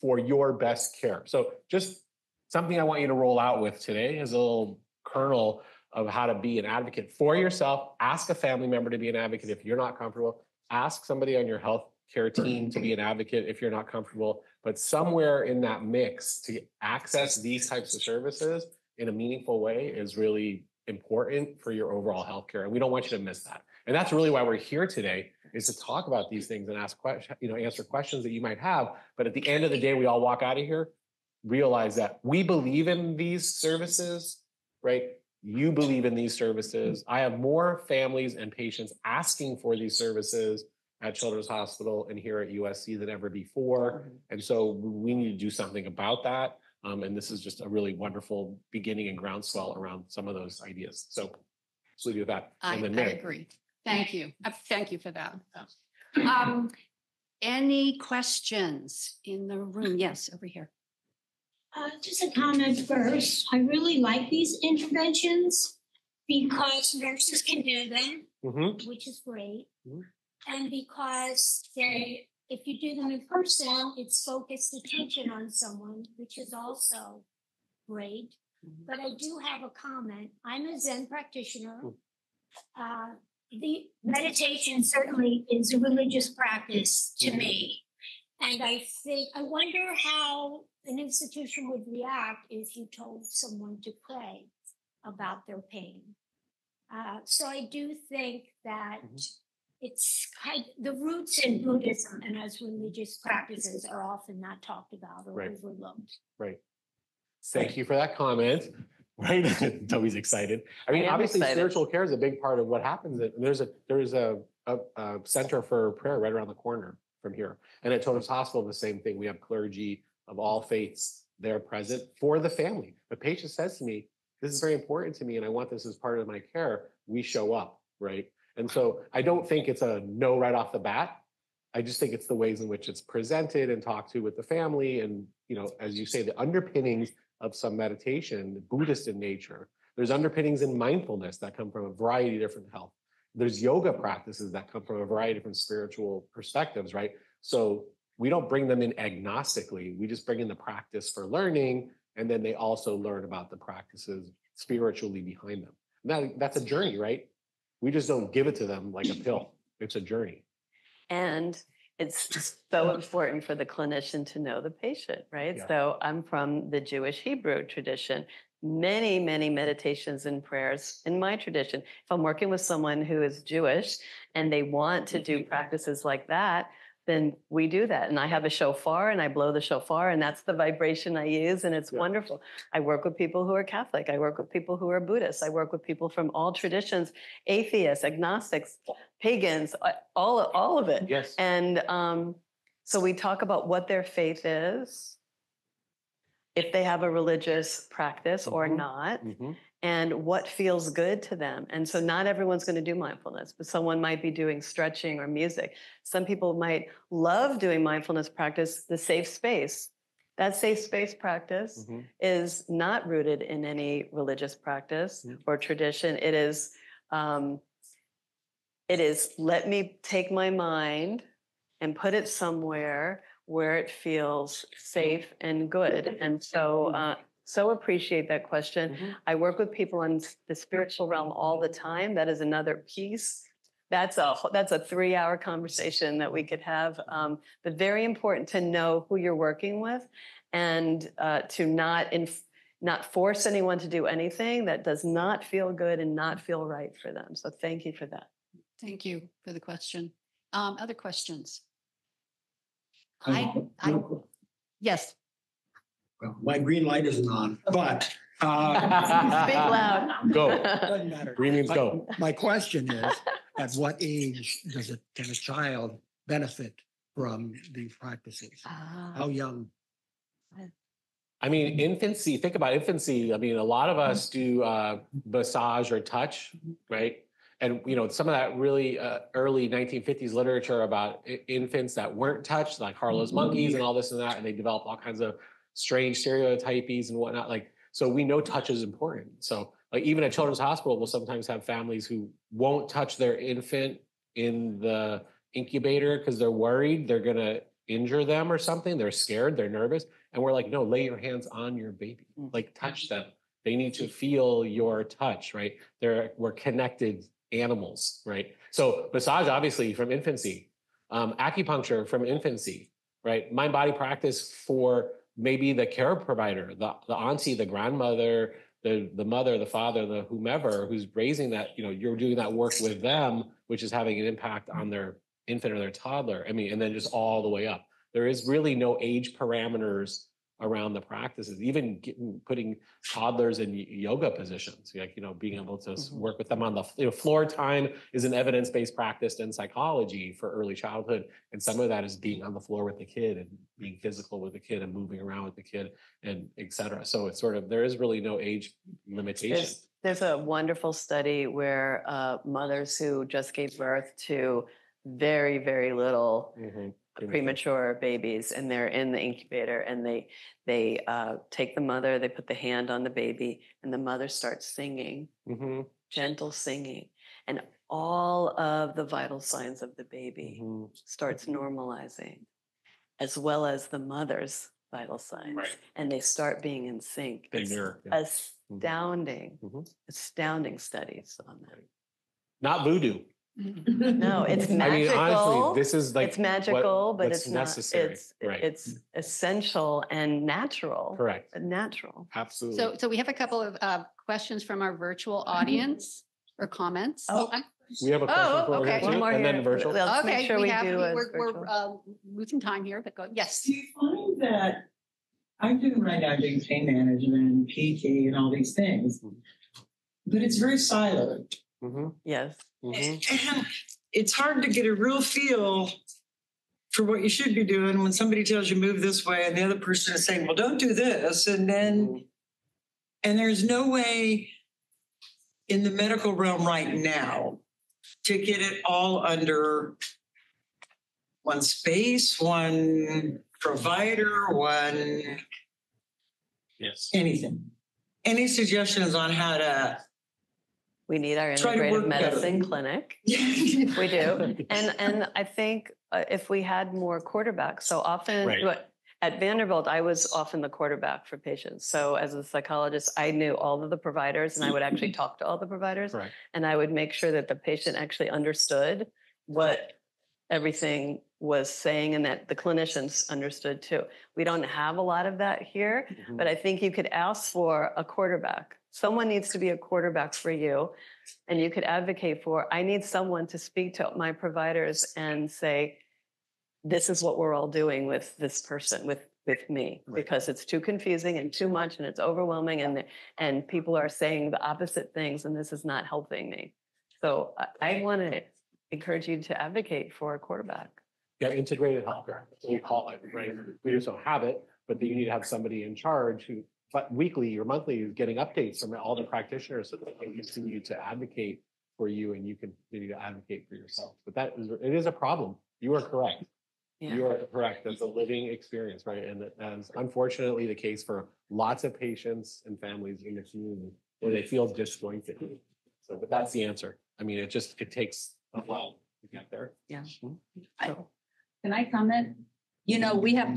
For your best care. So just something I want you to roll out with today is a little kernel of how to be an advocate for yourself. Ask a family member to be an advocate if you're not comfortable. Ask somebody on your health care team to be an advocate if you're not comfortable. But somewhere in that mix to access these types of services in a meaningful way is really important for your overall healthcare. And we don't want you to miss that. And that's really why we're here today, is to talk about these things and ask questions, answer questions that you might have. But at the end of the day, we all walk out of here, realize that we believe in these services, right? You believe in these services. I have more families and patients asking for these services at Children's Hospital and here at USC than ever before. And so we need to do something about that. And this is just a really wonderful beginning and groundswell around some of those ideas. So let's leave you with that. I agree. Thank you. Thank you for that. Any questions in the room? Yes, over here. Just a comment first. I really like these interventions because nurses can do them, which is great. And because if you do them in person, it's focused attention on someone, which is also great. But I do have a comment. I'm a Zen practitioner. The meditation certainly is a religious practice to me. And I wonder how an institution would react if you told someone to pray about their pain. So I do think that it's the roots in Buddhism and as religious practices are often not talked about or overlooked. Right. Thank you for that comment. Right. Toby's excited. I mean, obviously spiritual care is a big part of what happens. There's a center for prayer right around the corner from here. And at Children's Hospital, the same thing. We have clergy of all faiths there present for the family. The patient says to me, this is very important to me and I want this as part of my care. We show up, right? And so I don't think it's a no right off the bat. I just think it's the ways in which it's presented and talked to with the family. And, as you say, the underpinnings of some meditation, Buddhist in nature, There's underpinnings in mindfulness that come from a variety of different health. There's yoga practices that come from a variety of different spiritual perspectives, right? So we don't bring them in agnostically. We just bring in the practice for learning, and then they also learn about the practices spiritually behind them. That's a journey, right? We just don't give it to them like a pill. It's a journey. And it's so important for the clinician to know the patient, right? Yeah. So I'm from the Jewish Hebrew tradition. Many, many meditations and prayers in my tradition. If I'm working with someone who is Jewish and they want to do practices like that, then we do that. And I have a shofar and I blow the shofar, and that's the vibration I use, and it's wonderful. I work with people who are Catholic. I work with people who are Buddhists. I work with people from all traditions, atheists, agnostics, pagans, all of it. Yes. And so we talk about what their faith is, if they have a religious practice or not, and what feels good to them. And so not everyone's going to do mindfulness, but someone might be doing stretching or music. Some people might love doing mindfulness practice, the safe space. That safe space practice is not rooted in any religious practice or tradition. It is let me take my mind and put it somewhere where it feels safe and good. And so, so appreciate that question. I work with people in the spiritual realm all the time. That is another piece. That's a 3-hour conversation that we could have. But very important to know who you're working with, and to not force anyone to do anything that does not feel good and not feel right for them. So thank you for that. Thank you for the question. Other questions? Yes. Well, my green light isn't on, but Speak loud. Go. doesn't matter. Green means go. My question is, at what age can a child benefit from these practices? How young? I mean, infancy, think about infancy. I mean, a lot of us do massage or touch, right? And, you know, some of that really early 1950s literature about infants that weren't touched, like Harlow's monkeys and all this and that, and they develop all kinds of strange stereotypies and whatnot. Like, so we know touch is important. So like even at Children's Hospital, we'll sometimes have families who won't touch their infant in the incubator because they're worried they're going to injure them or something. They're scared, they're nervous. And we're like, no, lay your hands on your baby, like touch them. They need to feel your touch, right? We're connected animals, right? So massage, obviously, from infancy, acupuncture from infancy, right? Mind-body practice for maybe the care provider, the auntie, the grandmother, the mother, the father, the whomever who's raising that, you know, you're doing that work with them, which is having an impact on their infant or their toddler. I mean, and then just all the way up. There is really no age parameters around the practices, even putting toddlers in yoga positions, like, you know, being able to work with them on the, you know, floor time is an evidence-based practice in psychology for early childhood. And some of that is being on the floor with the kid and being physical with the kid and moving around with the kid and et cetera. So it's sort of, there is really no age limitation. There's a wonderful study where mothers who just gave birth to very, very little premature babies, and they're in the incubator, and they take the mother, they put the hand on the baby, and the mother starts singing, gentle singing, and all of the vital signs of the baby starts normalizing, as well as the mother's vital signs, and they start being in sync. Astounding, astounding studies on that. Not voodoo. No, it's magical. I mean, honestly, this is like it's magical, but it's necessary. It's essential and natural. Correct. Natural. Absolutely. So we have a couple of questions from our virtual audience or comments. We have a question for okay. too, One more and here. then virtual. Let's Okay, make sure we do we're losing time here, but go. Yes. Do you find that I'm doing right now doing pain management, PT, and all these things, but it's very siloed. Yes. And it's hard to get a real feel for what you should be doing when somebody tells you move this way and the other person is saying, well, don't do this. And then, and there's no way in the medical realm right now to get it all under one space, one provider, one anything. any suggestions on how to? We need our Try to integrative work medicine better. clinic. We do. And I think if we had more quarterbacks, so often Right. at Vanderbilt, I was often the quarterback for patients. So as a psychologist, I knew all of the providers and I would actually talk to all the providers. Correct. And I would make sure that the patient actually understood what everything was saying and that the clinicians understood too. We don't have a lot of that here, Mhm. but I think you could ask for a quarterback. Someone needs to be a quarterback for you. And you could advocate for, I need someone to speak to my providers and say, this is what we're all doing with this person, with me, Right. because it's too confusing and too much and it's overwhelming and people are saying the opposite things and this is not helping me. So I want to encourage you to advocate for a quarterback. Yeah, integrated healthcare, that's what we call it, right? We just don't have it, but then you need to have somebody in charge who, but weekly or monthly, is getting updates from all the practitioners so that they can continue to advocate for you and you can continue to advocate for yourself. But it is a problem. You are correct. Yeah. You are correct. That's a living experience, right? And that's unfortunately the case for lots of patients and families in the community where they feel disjointed. So, but that's the answer. I mean, it takes a while to get there. Yeah. Can I comment? You know, we have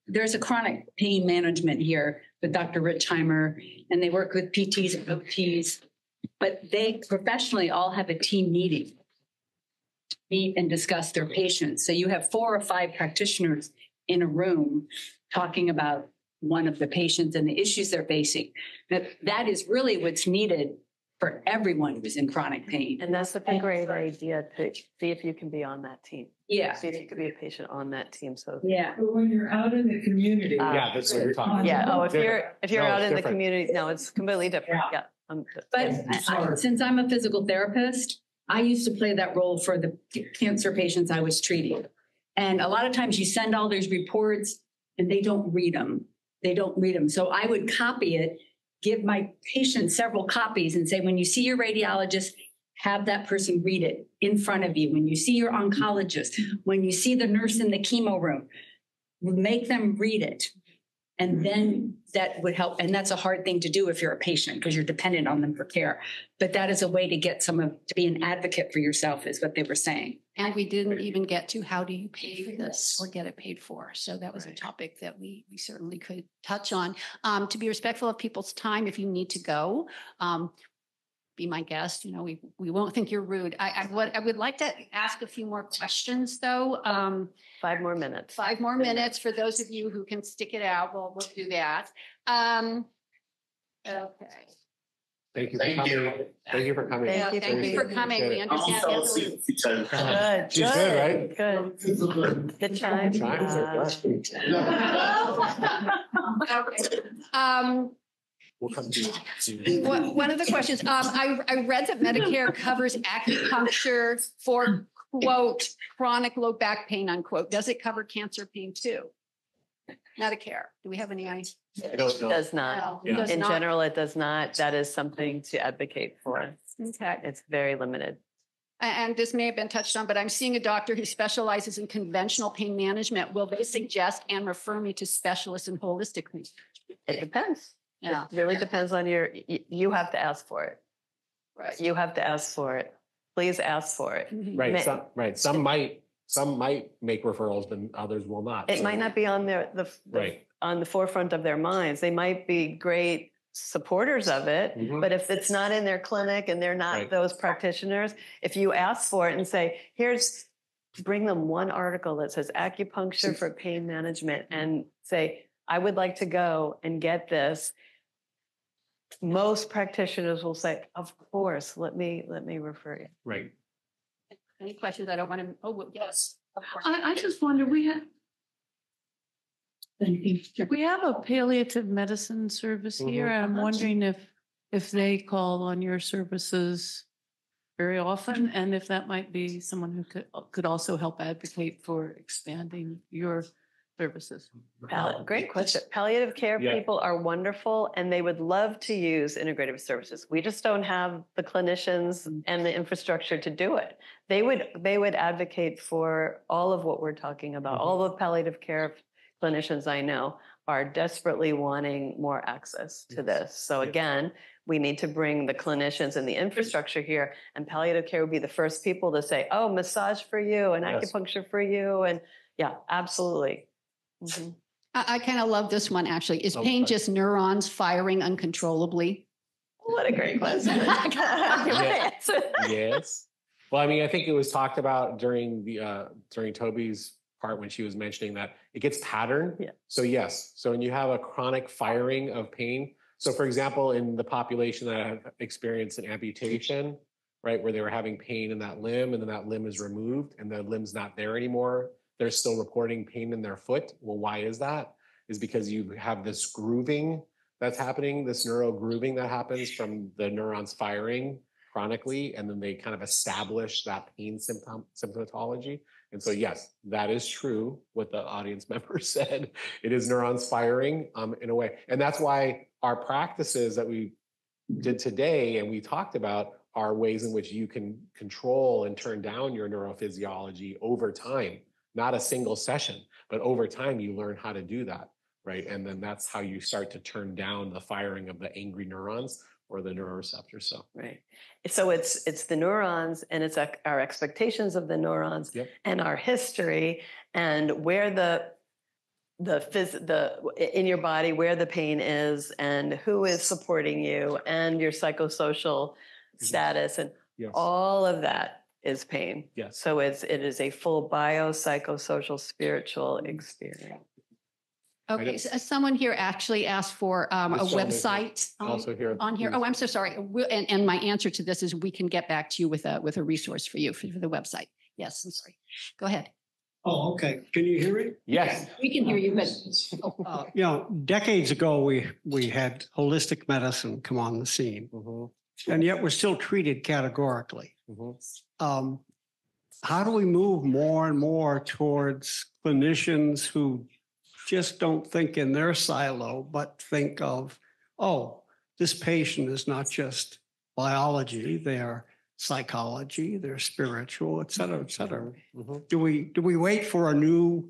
there's a chronic pain management here with Dr. Richheimer, and they work with PTs and OTs, but they professionally all have a team meeting to meet and discuss their patients. So you have 4 or 5 practitioners in a room talking about one of the patients and the issues they're facing. That is really what's needed for everyone who's in chronic pain. And that's a great idea to see if you can be on that team. Yeah. See if you could be a patient on that team. So Yeah. But when you're out in the community. Yeah, that's what you're talking about. yeah. Oh, if you're No, out it's in the different. community, no, it's completely different. Yeah. Yeah. But since I'm a physical therapist, I used to play that role for the cancer patients I was treating. And a lot of times you send all these reports and they don't read them. They don't read them. So I would copy it, give my patient several copies and say, when you see your radiologist, have that person read it in front of you. When you see your oncologist, when you see the nurse in the chemo room, make them read it. And then that would help. And that's a hard thing to do if you're a patient because you're dependent on them for care. But that is a way to get to be an advocate for yourself is what they were saying. And we didn't even get to how do you pay for this or get it paid for. So that was a topic that we certainly could touch on. To be respectful of people's time, if you need to go, be my guest. You know, we won't think you're rude. I would like to ask a few more questions though. 5 more minutes. 5 more minutes for those of you who can stick it out. We'll do that. Okay. Thank you for coming. Thank you for coming. Thank you Thank you for coming. We understand. Good. She's good, right? Good. Good time. Chimes are good. Okay. We'll come to you. One of the questions, I read that Medicare covers acupuncture for, quote, chronic low back pain, unquote. Does it cover cancer pain too? Medicare, do we have any idea? I don't know. Does not. No, Yeah. does In not. general, it does not. That is something to advocate for. Okay. It's very limited. And this may have been touched on, but I'm seeing a doctor who specializes in conventional pain management. Will they suggest and refer me to specialists in holistic pain? It depends. Yeah, It really depends on you have to ask for it. right. You have to ask for it. Please ask for it. Right. Some might make referrals, but others will not. It So- might not be on Right. on the forefront of their minds. They might be great supporters of it, Mhm. but if it's not in their clinic and they're not Right. those practitioners, if you ask for it and say, bring them one article that says acupuncture for pain management and say, I would like to go and get this. Most practitioners will say, of course, let me refer you. Right. Any questions? I don't want to, oh, yes. Of course. I just wonder, we have a palliative medicine service here, and I'm wondering if they call on your services very often, and if that might be someone who could also help advocate for expanding your services. Great question. Palliative care Yeah. people are wonderful and they would love to use integrative services. We just don't have the clinicians and the infrastructure to do it. They would advocate for all of what we're talking about. All the palliative care clinicians I know are desperately wanting more access to this. So again, we need to bring the clinicians and the infrastructure here, and palliative care would be the first people to say, oh, massage for you and acupuncture for you. And yeah, absolutely. Mhm. I kind of love this one, actually. Is pain just neurons firing uncontrollably? What a great question. Yes. Well, I mean, I think it was talked about during Toby's part when she was mentioning that it gets patterned. Yeah. So yes. So when you have a chronic firing of pain, so for example, in the population that have experienced an amputation, right, where they were having pain in that limb and then that limb is removed and the limb's not there anymore, they're still reporting pain in their foot. Well, why is that? Is because you have this grooving that's happening, this neural grooving that happens from the neurons firing chronically, and then they kind of establish that pain symptomatology. And so, yes, that is true, what the audience member said. It is neurons firing in a way. And that's why our practices that we did today and we talked about are ways in which you can control and turn down your neurophysiology over time. Not a single session, but over time you learn how to do that, right? And then that's how you start to turn down the firing of the angry neurons or the neuroreceptors. So right. So it's the neurons, and it's our expectations of the neurons, and our history, and where the in your body, where the pain is, and who is supporting you, and your psychosocial status, and all of that is pain. Yes. So it is a full biopsychosocial spiritual experience. Okay, so someone here actually asked for a website also here on here. Oh, I'm so sorry. And my answer to this is we can get back to you with a resource for you for the website. Yes, I'm sorry. Go ahead. Oh, okay. Can you hear me? Yes. We can hear you, but You know, decades ago, we had holistic medicine come on the scene, and yet we're still treated categorically. How do we move more and more towards clinicians who just don't think in their silo, but think of, oh, this patient is not just biology, they're psychology, they're spiritual, et cetera, et cetera. Do we wait for a new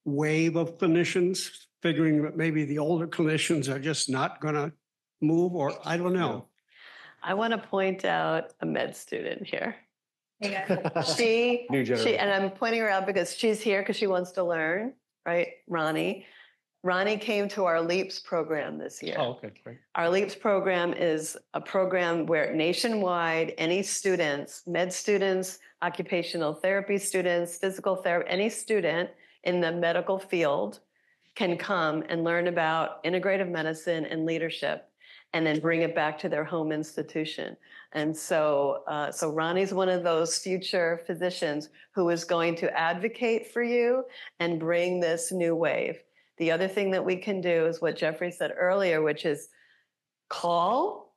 wave of clinicians, figuring that maybe the older clinicians are just not going to move, or I don't know. I want to point out a med student here. New generation. And I'm pointing her out because she's here because she wants to learn, right? Ronnie came to our LEAPS program this year. Oh, okay, great. Our LEAPS program is a program where nationwide, any students, med students, occupational therapy students, physical therapy, any student in the medical field can come and learn about integrative medicine and leadership, and then bring it back to their home institution. And so Ronnie's one of those future physicians who is going to advocate for you and bring this new wave. The other thing that we can do is what Jeffrey said earlier, which is call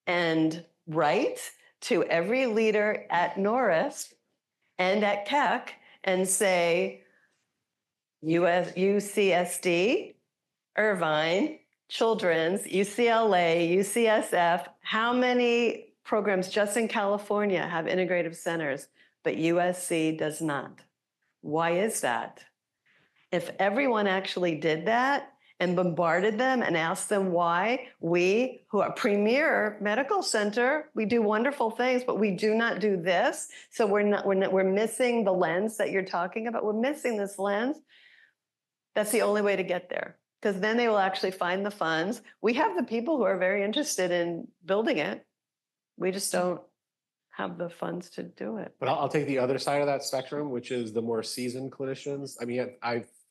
and write to every leader at Norris and at Keck and say, UCSD, Irvine, Children's, UCLA, UCSF, how many programs just in California have integrative centers, but USC does not? Why is that? If everyone actually did that and bombarded them and asked them why, we, who are premier medical center, we do wonderful things, but we do not do this. So we're missing the lens that you're talking about. We're missing this lens. That's the only way to get there, because then they will actually find the funds. We have the people who are very interested in building it. We just don't have the funds to do it. But I'll take the other side of that spectrum, which is the more seasoned clinicians. I mean,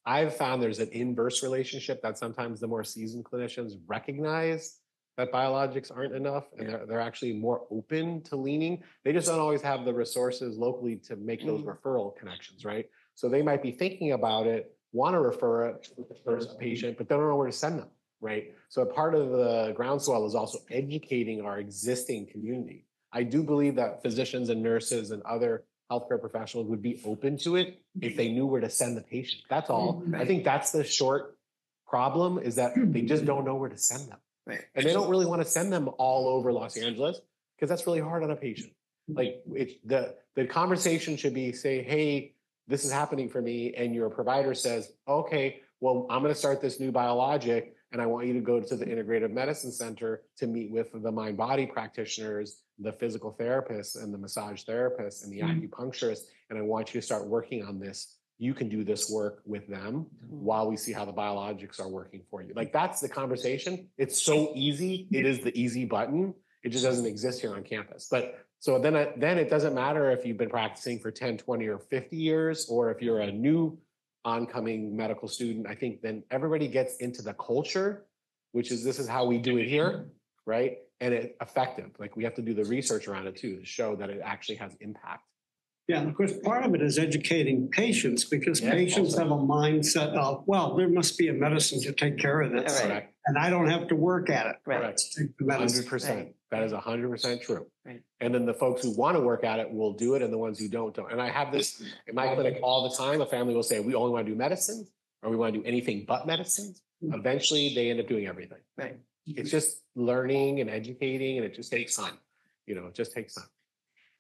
I've found there's an inverse relationship that sometimes the more seasoned clinicians recognize that biologics aren't enough, and they're actually more open to leaning. They just don't always have the resources locally to make those referral connections, right? So they might be thinking about it, want to refer it to the first patient, but they don't know where to send them, right? So part of the groundswell is also educating our existing community. I do believe that physicians and nurses and other healthcare professionals would be open to it if they knew where to send the patient. That's all. I think that's the short problem, is that they just don't know where to send them. Right. And they don't really want to send them all over Los Angeles because that's really hard on a patient. Like the conversation should be, say, hey, this is happening for me. And your provider says, okay, well, I'm going to start this new biologic and I want you to go to the integrative medicine center to meet with the mind body practitioners, the physical therapists and the massage therapists and the acupuncturists. And I want you to start working on this. You can do this work with them while we see how the biologics are working for you. Like that's the conversation. It's so easy. It is the easy button. It just doesn't exist here on campus. But so then it doesn't matter if you've been practicing for 10, 20 or 50 years, or if you're a new oncoming medical student. I think then everybody gets into the culture, which is this is how we do it here, right? And it's effective. Like we have to do the research around it too to show that it actually has impact. Yeah, and of course, part of it is educating patients because patients have a mindset of, well, there must be a medicine to take care of this. Right. And I don't have to work at it. Right. To take the medicine. 100%. Right. That is 100% true. Right. And then the folks who want to work at it will do it, and the ones who don't. And I have this in my clinic all the time. A family will say, we only want to do medicine, or we want to do anything but medicine. Eventually, they end up doing everything. Right. It's just learning and educating, and it just takes time. You know, it just takes time.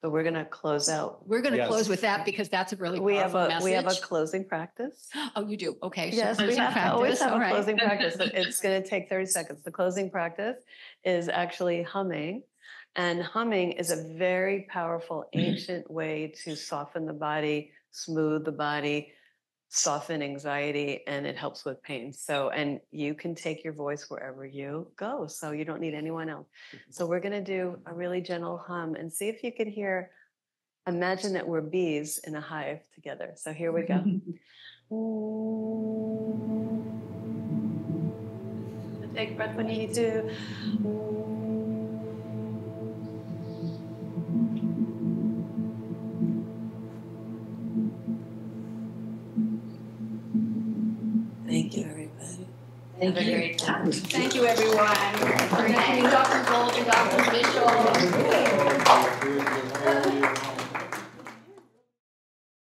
So we're going to close out. We're going to Yes. close with that because that's a really We have powerful a message. closing practice. Oh, you do? Okay. Yes, so we closing have to always practice, have all a right. closing practice. It's going to take 30 seconds. The closing practice is actually humming. And humming is a very powerful ancient way to soften the body, smooth the body, soften anxiety, and it helps with pain. So, and you can take your voice wherever you go. So you don't need anyone else. So we're going to do a really gentle hum and see if you can hear. Imagine that we're bees in a hive together. So here we go. Take a breath when you need to. Thank you, everybody. Thank you. Thank you, everyone. Thank you, Dr. Gold and Dr. Mitchell.